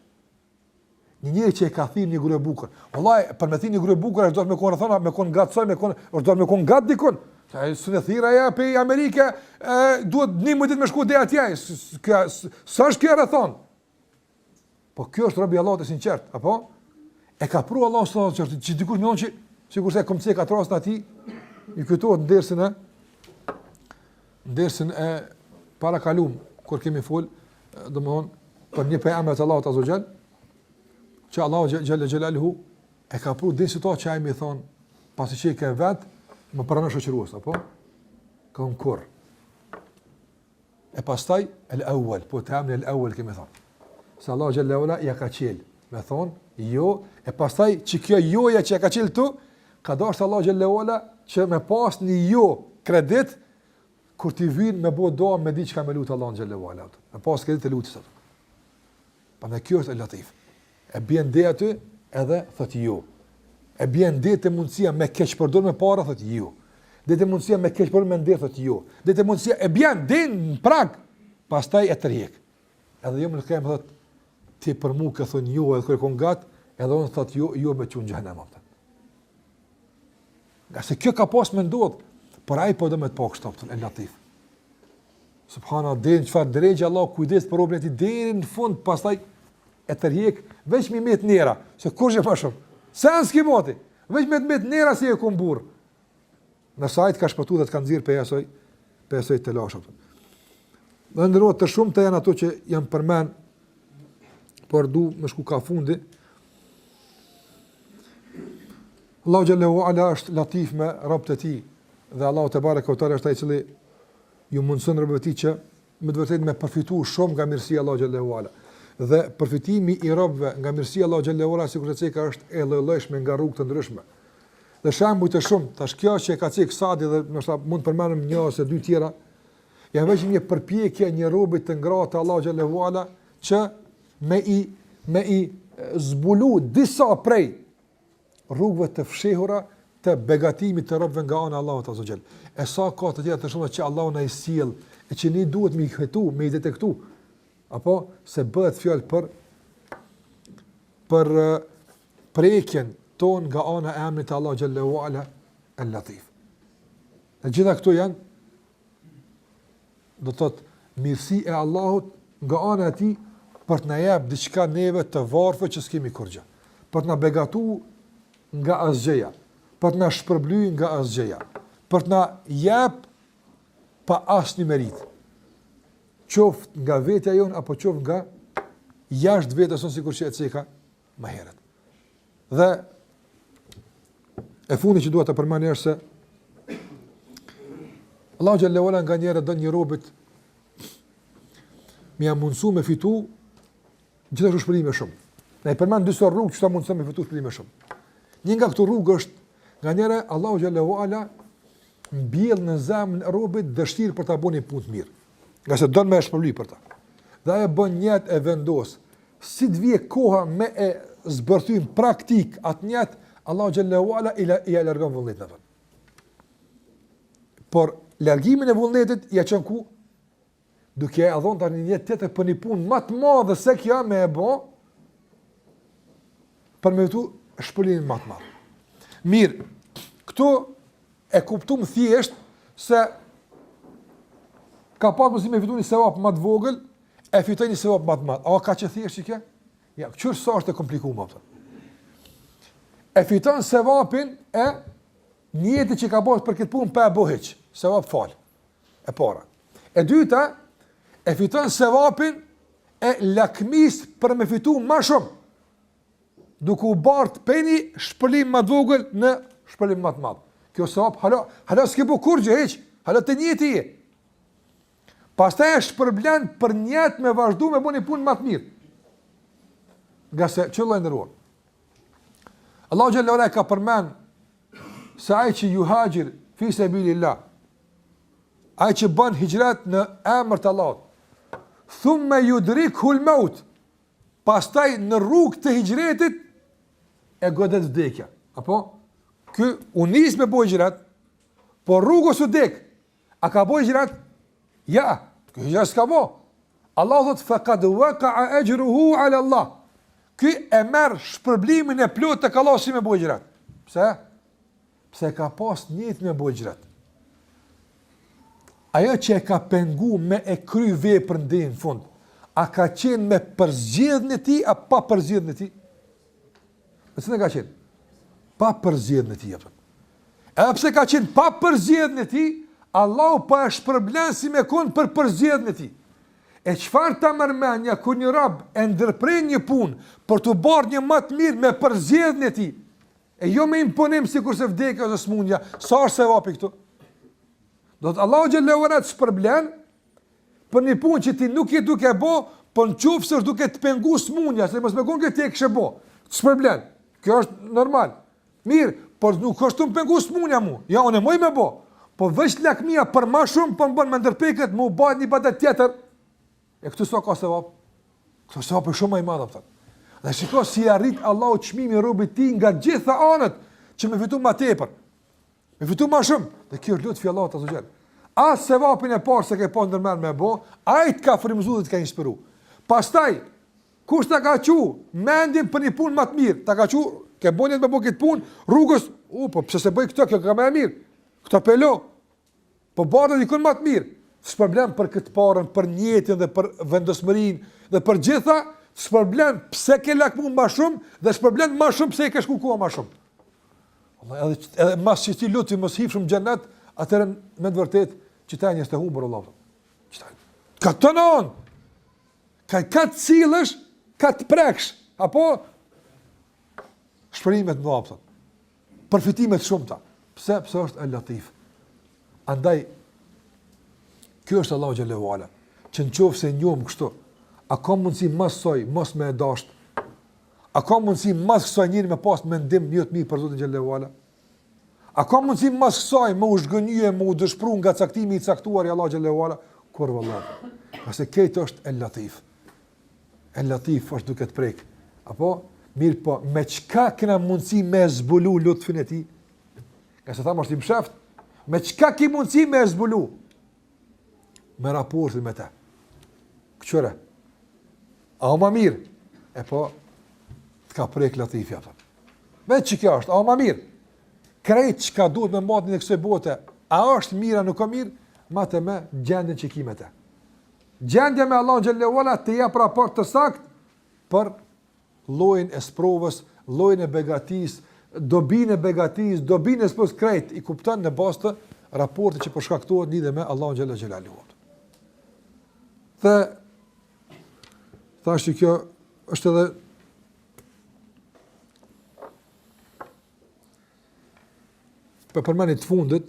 Një njëri që e ka thirrë një grua e bukur. Wallahi, për me thirrë një grua e bukur, është dash me kon rëthona, me kon gatësoj, është dash me kon gatë dikun. Sa e së në thirë aja pe Amerike, duhet 11 ditë me shku dhe atje. Sa është kjo rëthon? Po kjo është robi Allah të sinqert, apo? E ka pru Allah së që dikush me thonë që sikur se komcek atë rast ati, i këtohet në dersën e parakalum, kur kemi fol, do më thonë, për një pejgamber të Allahut Azza wa Jall, që Allahu Jalla Jalaluhu e ka pru dhe situatë që ai më thon, pasi që i ke vet, më pranon shoqërues, apo? Ka un kur. E pastaj el-awwal, po tamam el-awwal kemi thon. Se Allahu Jalla wala ja ka qel, më thon, jo, e pastaj që kjo joja që ka qel tu, ka dashur Allahu Jalla wala që me pas një jo kredit kur ti vin me bëu doa me diçka me lut Allahu Jalla wala. Me pas kredit të lutës atë. Prandaj kjo është el-latif. E bjen dhe aty edhe thot jo. E bjen dhe të mundësia me keq përdor me para thot jo. Dhe të mundësia me keq përdor me nder thot jo. Dhe të mundësia e bjen dhe në prag, pastaj e tërheq. Edhe jo më kem thot ti për mua ka thon jo edhe kërkon gat, edhe unë thot jo me çun xhenem atë. Nga se kjo ka pas me ndodh, por ai po do me të po kështoptën, el-latif. Subhanallah, dhe në qëfar drejgjë Allah kujdes për robën e ti deri në fund, pastaj e tërjek, veç mi met nera, se kur që pa shumë, se në s'ki moti, veç me të met nera si e kom burë. Nërsa ajtë ka shpëtu dhe të kanë zirë për esoj të lashët. Dhe ndërrot të shumë të janë ato që janë përmen, por du me shku ka fundi. Allahu Gjallahu Ala është latif me rabët e ti, dhe Allahu te bareke ve teala është ai i cili ju mundson robët e tij që me të vërtetë me përfituar shumë nga mirësia e Allahu Xhallahu Ala. Dhe përfitimi i robëve nga mirësia e Allahu Xhallahu Ala sikur se ka është e lloj-llojshme nga rrugë të ndryshme. Dhe shembuj të shumë, tash kjo që e ka thënë Sadi dhe ndoshta mund të përmendim një ose dy tjera, janë vetëm një përpjekje një robi të ngratë Allahu xhallahu ala që me i zbulu disa prej rrugëve të fshehura të begatimit të robëve nga ana e Allahut azza xal. E sa ka të tjera të shumta që Allahu na i sjell e që ne duhet me i hetu, me i detektu, apo se bëhet fjalë për prekjen ton nga ana e emrit të Allahu xhallahu ala el-Latif. Dhe gjitha këto janë, do të thotë mirësi e Allahut nga ana e tij për të na jap diçka neve të varfër që s'kemi kurrë, për të na begatu nga asgjëja, për të na shpërblyj nga asgjëja, për të na jap pa asnjë merit, qoftë nga vetja jon apo qoftë nga jashtë vetes, sikur që e ceka më herët. Dhe e fundi që dua të përmend është se Allahu xhallahu ala nganjëherë don një robit më ia mundsu me fitu gjithashtu shpërime shumë. Ne përmend dy rrugë që ta mundson me fitu shpërime shumë. Një nga këto rrugë është nganjëherë Allahu xhallahu ala mbjell në zemrën e robit dëshirë për ta bënë punë të mirë, nga se don me shpërbly për ta. Dhe ajo bën njët e vendos. Si të vije koha me e zbërthym praktik atë njët, Allahu xhallahu ala i largon vullnetin atë. Por largimin e vullnetit ja çon ku? Duke e dhënë tani një jetë për një punë më të madhe se kjo me e bë, për me tu shpëlimin më të madh. Mirë, këtu e kuptum thjesht se ka pas mundësi me fitu një sevap më të vogël, e fitoj një sevap më të madh. A ka që thjesht që kjo? Ja, qërë sa është e komplikuar më. E fiton sevapin e njëti që ka pas për këtë punë pa e bo hiç, sevap fal. E para. E dyta, e fiton sevapin e lakmis për me fitu ma shumë, duke u bart peni shpëlim më të vogël në shpëlim më të madh. Kjo sevap hala s'ke bu kurrë hiç, hala të njëjti je. Pastaj e shpërblen për njët me vazhdu me bëni punë më të mirë. Nga se qëllë e ndërruar. Allahu xhallahu ala ka përmend se ai që yuhajir fi sabilillah, ai që bën hijrat në emër të Allahut, thumma yudrikhu al-maut, pastaj në rrugë të hijretit e godet vdekja. Apo ky u nis me bëj hijrat, por rrugës u dek. A ka bëj hijrat? Ja, ky hijrat s'ka bëj. Allahu thot faqad waqa'a ajruhu 'ala Allah. Ky e merr shpërblimin e plot tek Allahu si me bëj hijrat. Pse? Pse ka pas njët me bëj hijrat. Ajo që e ka pengu me e kry veprën deri në fund, a ka qenë me përzgjedhjen e tij apo pa përzgjedhjen e tij? Pse ka qenë? Pa përzgjedhjen e tij apo? Edhe pse ka qenë pa përzgjedhjen e tij, Allahu pa e shpërblen si me kon për përzgjedhjen e tij. E çfarë ta mërmenja kur një rob e ndërpren një punë për të bërë një më të mirë me përzgjedhjen e tij, e jo me imponim sikur se vdekja ose smundja, sa është sevapi këtu? Do të Allahu xhallahu ala të shpërblen për një punë që ti nuk je duke bë, por nëse është duke të pengu smundja, se mos më kon që ti e kishe bë. Të shpërblen. Kjo është normal. Mirë, por nuk është të pengu smundja mu. Ja, unë më me bë. Po veç lakmia për më shumë po më bën me ndërpeket, më u bën një ibadet tjetër. E këtu sa ka sevap? Këtu sevap është shumë më i madh atë. Dhe shikoj si arrit Allahu çmimin e robit ti nga gjitha anët që më fitu më tepër. Më fitu më shumë. Dhe kjo është lutfi Allahut azza xal. As sevapin e parë se ke pa ndërmend me bë, ai të ka frymëzuar dhe të ka inspiruar. Pastaj kush ta ka thu mendin për një punë më të mirë, ta ka thu ke bënë me bë këtë punë, rrugës, po pse se bëj këtë, kjo ka më e mirë. Këto pelo. Po bardha dikon më të mirë. S'përblen për këtë parën, për njëtin dhe për vendosmërinë dhe për gjitha, s'përblen pse ke lakmu më shumë dhe s'përblen më shumë pse ke shkuar më shumë. Allah edhe mas që ti luti mos hipshëm xhenet, atëherë me të vërtetë që ta njështë të humbur Allah. Ka të non, ka të cilësh, ka të preksh, apo shpërimet në apëtën, përfitimet shumëta. Pse është el-Latif. Andaj, kjo është Allahu xhallahu ala, që në qofë se njohëm kështu, a ka mundësi mas soj, mos me e dasht, a ka mundësi mas kësaj njëri me pas mendim një të mirë për Zotin xhallahu ala? A ka mundësi mas kësaj më u zhgënjye, më u dëshpru nga caktimi i caktuar i Allah xhallahu ala? Kur vëllai. Pasi këtë është El Latif. El Latif është duke të prek. Apo mirë po, me çka kena mundësi me zbulu lutfin e tij? Ka se thamë është i mshaft. Me çka ki mundësi me zbulu? Me raportin me te. Këqëre. A o ma mirë? E po, të ka prek Latifi ato. Me që kjo është, a o ma mirë? Krejt që ka duhet me matin e kësoj bote, a është mirë, a nuk o mirë? Ma të me gjendin që ki me te. Gjendja me Allah në Gjellewala të jep raport të sakt për lojnë e sprovës, lojnë e begatis, dobin e begatis, dobin e sprovës krejt i kuptan në bastë të raporti që përshkaktohet lidhe me Allah në Gjellewala. Dhe thashtë që kjo është edhe për përmenit të fundit,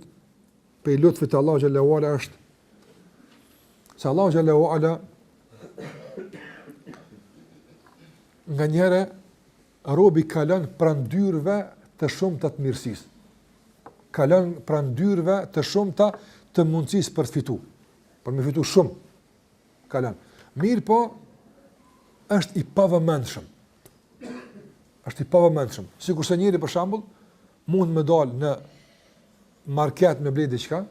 për i lutfit të Allah xhallahu ala është se Allah xhallahu ala nga njëre robi kalon prandyrve të shumta të mirësisë. Kalon prandyrve të shumta të mundësisë për të fitu. Për me fitu shumë. Kalon. Mirë po, është i pavëmendshëm. Është i pavëmendshëm. Sikur se njëri për shembull mund me dalë në market me blej diçka,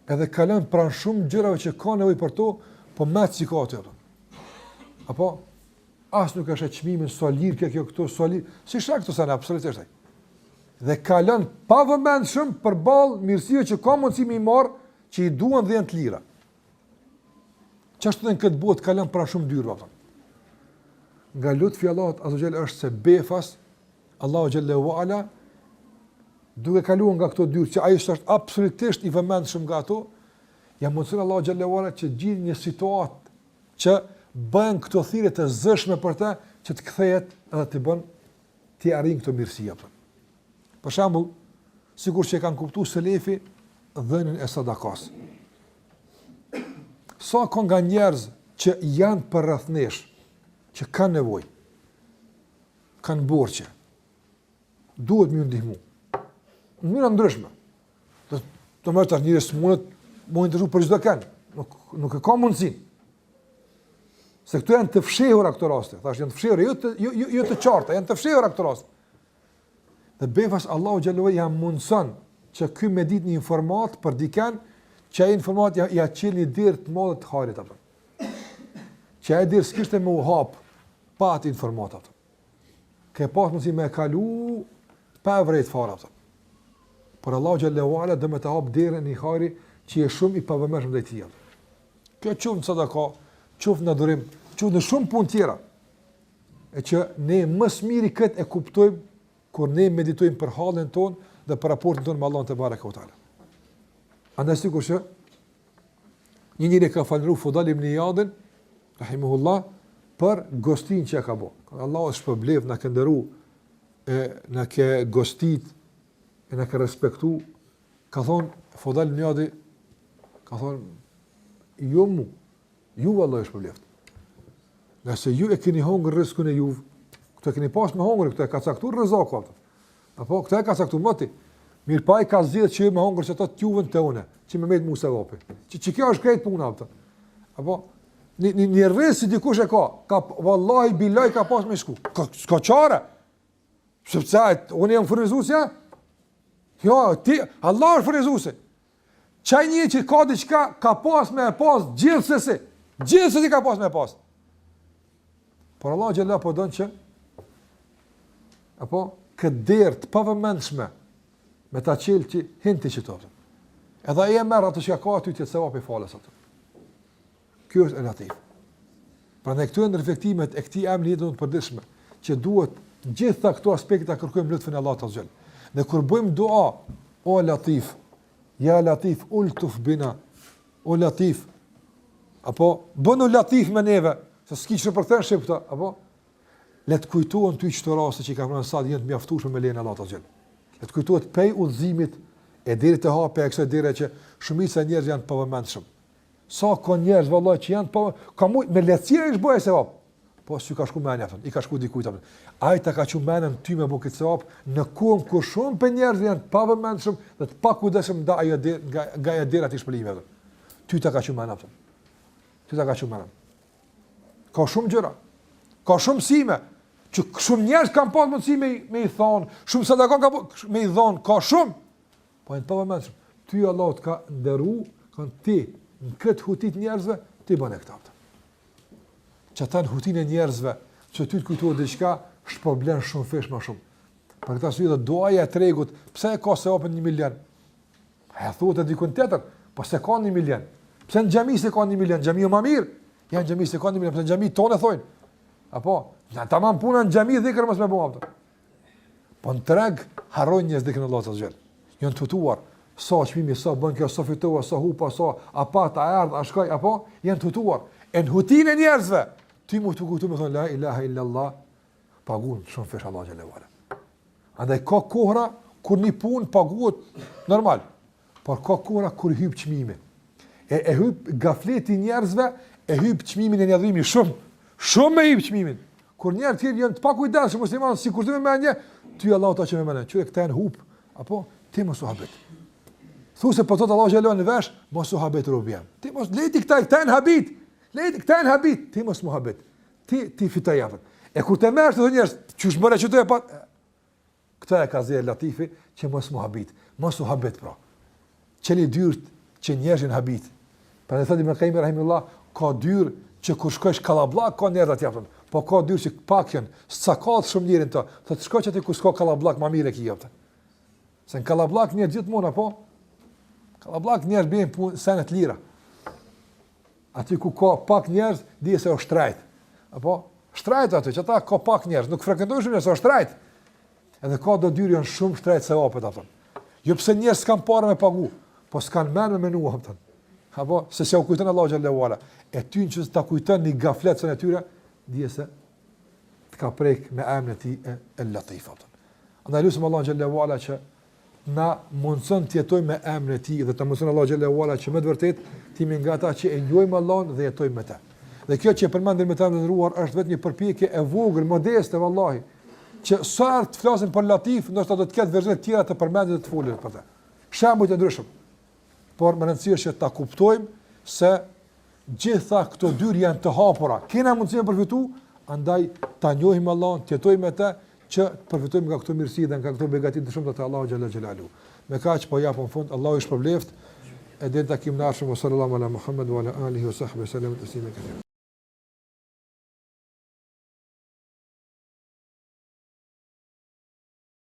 edhe kalon pranë shumë gjërave që ka nevojë për to, po me si ka ato. Apo as nuk është çmimin solir kjo këtu solir. Si shaq këto sana absolutisht. Dhe kalon pavëmendshëm përballë mirësive që ka mundësi më marr që i duan dhe janë të lira. Çfarë në këtë botë kalon pranë shumë dyrave ato. Nga lutfi Allahut azza xal është se befas Allahu xhallahu ala duke kaluar nga këto dyrë që ai është absolutisht i vëmendshëm nga ato, ja mundson Allahu xhallahu ala që gjithë një situatë që bën këto thirrje të zëshme për të që të kthehet edhe të bën të arrijë këto mirësi apo. Për shembull, sigurisht që kanë kuptuar selefi dhënien e sadakas. Sa ka nga njerëz që janë për rreth nesh, që kanë nevojë, kanë borxhe, duhet më ndihmu. Në mënyrë ndryshme. Do më tash njerëz mund të ndërtu për çdo kanë, nuk e ka mundësi. Se këtu janë të fshehura këto raste, thash janë të fshehura, jo të qarta, janë të fshehura këto raste. Dhe befas Allahu xhallahu ja mundson që ky me ditë një informat për dikën që ai informat ja çelni dirë të madhe të harit apo. Që ai dirë s'kishte më u hap pa atë informat atë. Ke pas mundsi me kalu pa vërejt fare atë. Por Allahu xhallahu ala do më të hap dirën i hari që është shumë i pavëmendshëm ndaj tij. Kjo çon sadaka, çon në durim, çon në shumë punë tjera. E që ne më së miri këtë e kuptojmë kur ne meditojmë për halin ton dhe për raportin ton me Allahun te bareka u taala. Andaj sikur që një njëri ka falëru Fudal ibn Iyadin rahimahullah për gostin që ka bo. Allah është shpërblev, na ka nderu, na ka gostit, na ka respektu. Ka thonë Fudal ibn Iyadi, ka thonë jo mu, ju Allah është shpërblev. Nëse ju e keni hongër rrezikun e juve, këto e keni pas me hongër, këto e ka caktuar rrezaku atë. Apo këto e ka caktuar moti. Mirë pa i ka zgjidhur që me hongër që ato të juven të une, që me me Musa vapi. Që kjo është krejt puna atë. Apo një rrez si dikush e ka vallahi bilaj ka pas me shku. S'ka çare. Sepse unë jam furnizuesja. Jo, ti Allah është furnizuesi. Çaj një që ka diçka ka pas me pas gjithsesi. Gjithsesi ka pas me pas. Por Allah xhallahu po don që apo këtë derë të pavëmendshme me ta qelë që hinti që të. Edhe e merë atë që ka aty të sevap i falës atë. Kjo është e latif. Pra ne këtu e në reflektimet e këti emni jetë të përdishme, që duhet gjitha këto aspekte a kërkojmë lutfin e Allah të zgjellë. Dhe kur bëjmë dua, o latif, ja latif, ultuf bina, o latif, apo bënu latif me neve, se s'ki që për të në shqipta, apo le të kujtohen ty çdo raste që ka pranë sa janë të mjaftueshme me lejen e Allahut azhjal. Le të kujtohet pej udhëzimit e deri të hapë e kësaj deri që shumica e njerëzve janë të pavëmendshëm. Sa ka njerëz vallahi që janë pa ka me lehtësi është bëjë se vop. po si ka shku menja, i ka shku dikujt. Ai ta ka qenë menën ty me bu këtë sevap në kohën kur shumë për njerëz janë të pavëmendshëm dhe të pakujdesshëm nga ajo dera të shpëlimit. Ty ta ka qenë menën. Ty ta ka qenë menën. Ka shumë gjëra. Ka shumë sime që shumë njerëz kanë pas mundësi me i thonë, shumë sadaka ka me i dhon, ka shumë. Po janë të pavëmendshëm. Ty Allah të ka nderu, kanë ti në këtë hutit njerëzve, ti bën e këta. Që ata në hutin e njerëzve, që ty të kujtohet diçka, shpërblen shumë fesh më shumë. Për këtë arsye dhe duaja e tregut, pse e ka se opën 1 milion? E thuhet dikun tjetër, po se ka 1 milion. Pse në xhami se ka 1 milion? Xhami më mirë. Janë xhami se ka 1 milion, pse në xhami tonë thonë. Apo, na tamam puna në xhami dhikër mos më bëu ato. Po në treg harrojnë njerëz dhikën Allahu subhanahu wa taala. Janë tutuar, sa çmimi, sa bën kjo, sa fitova, sa hupa, sa apata erdh, a shkoj, apo janë tutuar. E në hutin e njerëzve, ti mu të kujtu me thonë, la ilaha illallah, pagun, shumë fesh Allah xhallahu ala. Andaj ka kohra, kur një pun paguhet normal, por ka kohra kur hyp çmimi. E hyp gafleti njerëzve, e hyp çmimin e njëdhimi shumë me hyp çmimin. Kur njerëz tjerë janë të pakujdesshëm muslimanë, sikur të më mendje, ty Allahu ta që më mendje, çu e këta janë hup, apo ti mos u habet. Thosë po thot Allahu xhallahu në vesh, mos u habet rubien. Ti mos leti këta janë habit. Leti këta janë habit, ti mos muhabet. Ti fitoj javën. E kur të merresh të njerëz, çush bëre çu të pa. Këta e ka zë Latifi që mos muhabet. Mos u habet pra. Çeli dyrt që njerëzin habit. Për të thënë Ibn Qayyim rahimullah, ka dyr që kur shkosh kallabllak ka njerëz atje. Po ka dyr që pak janë, sakat shumë njerin to. Thotë shkoç aty ku s'ka kallabllak më mirë ki jopte. Se në kallabllak njerëz gjithmonë apo kallabllak njerëz bëjnë punë sa të lira. Aty ku ka pak njerëz, di se është shtrajt. Apo shtrajt aty, që ata ka pak njerëz, nuk frekuentojnë shumë, se është shtrajt. Edhe ka do dyr janë shumë shtrajt se vapet ato. Jo pse njerëz s'kan parë me pagu, po s'kan mend me menua ato. Apo se u kujton Allahu xhallahu ala. E ty që ta kujton një gafletën e tyre, di se të ka prek me emrin e tij El-Latif ato. Andaj lutem Allahu xhallahu ala që na mundson të jetojmë me emrin e tij dhe të mundson Allahu xhallahu ala që më të vërtet timi nga ata që e njohim Allahun dhe jetojmë me të. Dhe kjo që përmendim me të ndëruar është vetëm një përpjekje e vogël, modeste vallahi, që sa të flasim për Latif, ndoshta do të ketë versione të tjera të përmendur të folur për të. Shembuj të ndryshëm. Por më rëndësishme është ta kuptojmë se gjitha këto dyr janë të hapura. Kena mundësi të përfitojmë, andaj ta njohim Allahun, të jetojmë me të që të përfitojmë nga këto mirësi dhe nga këto begati të shumta të Allahu xhalla xhelalu. Me kaq po japon fund, Allahu i shpërbleft. E dhe takim në arshëm, wa sallallahu ala Muhammed wa ala alihi wa sahbihi sallam taslima kathira.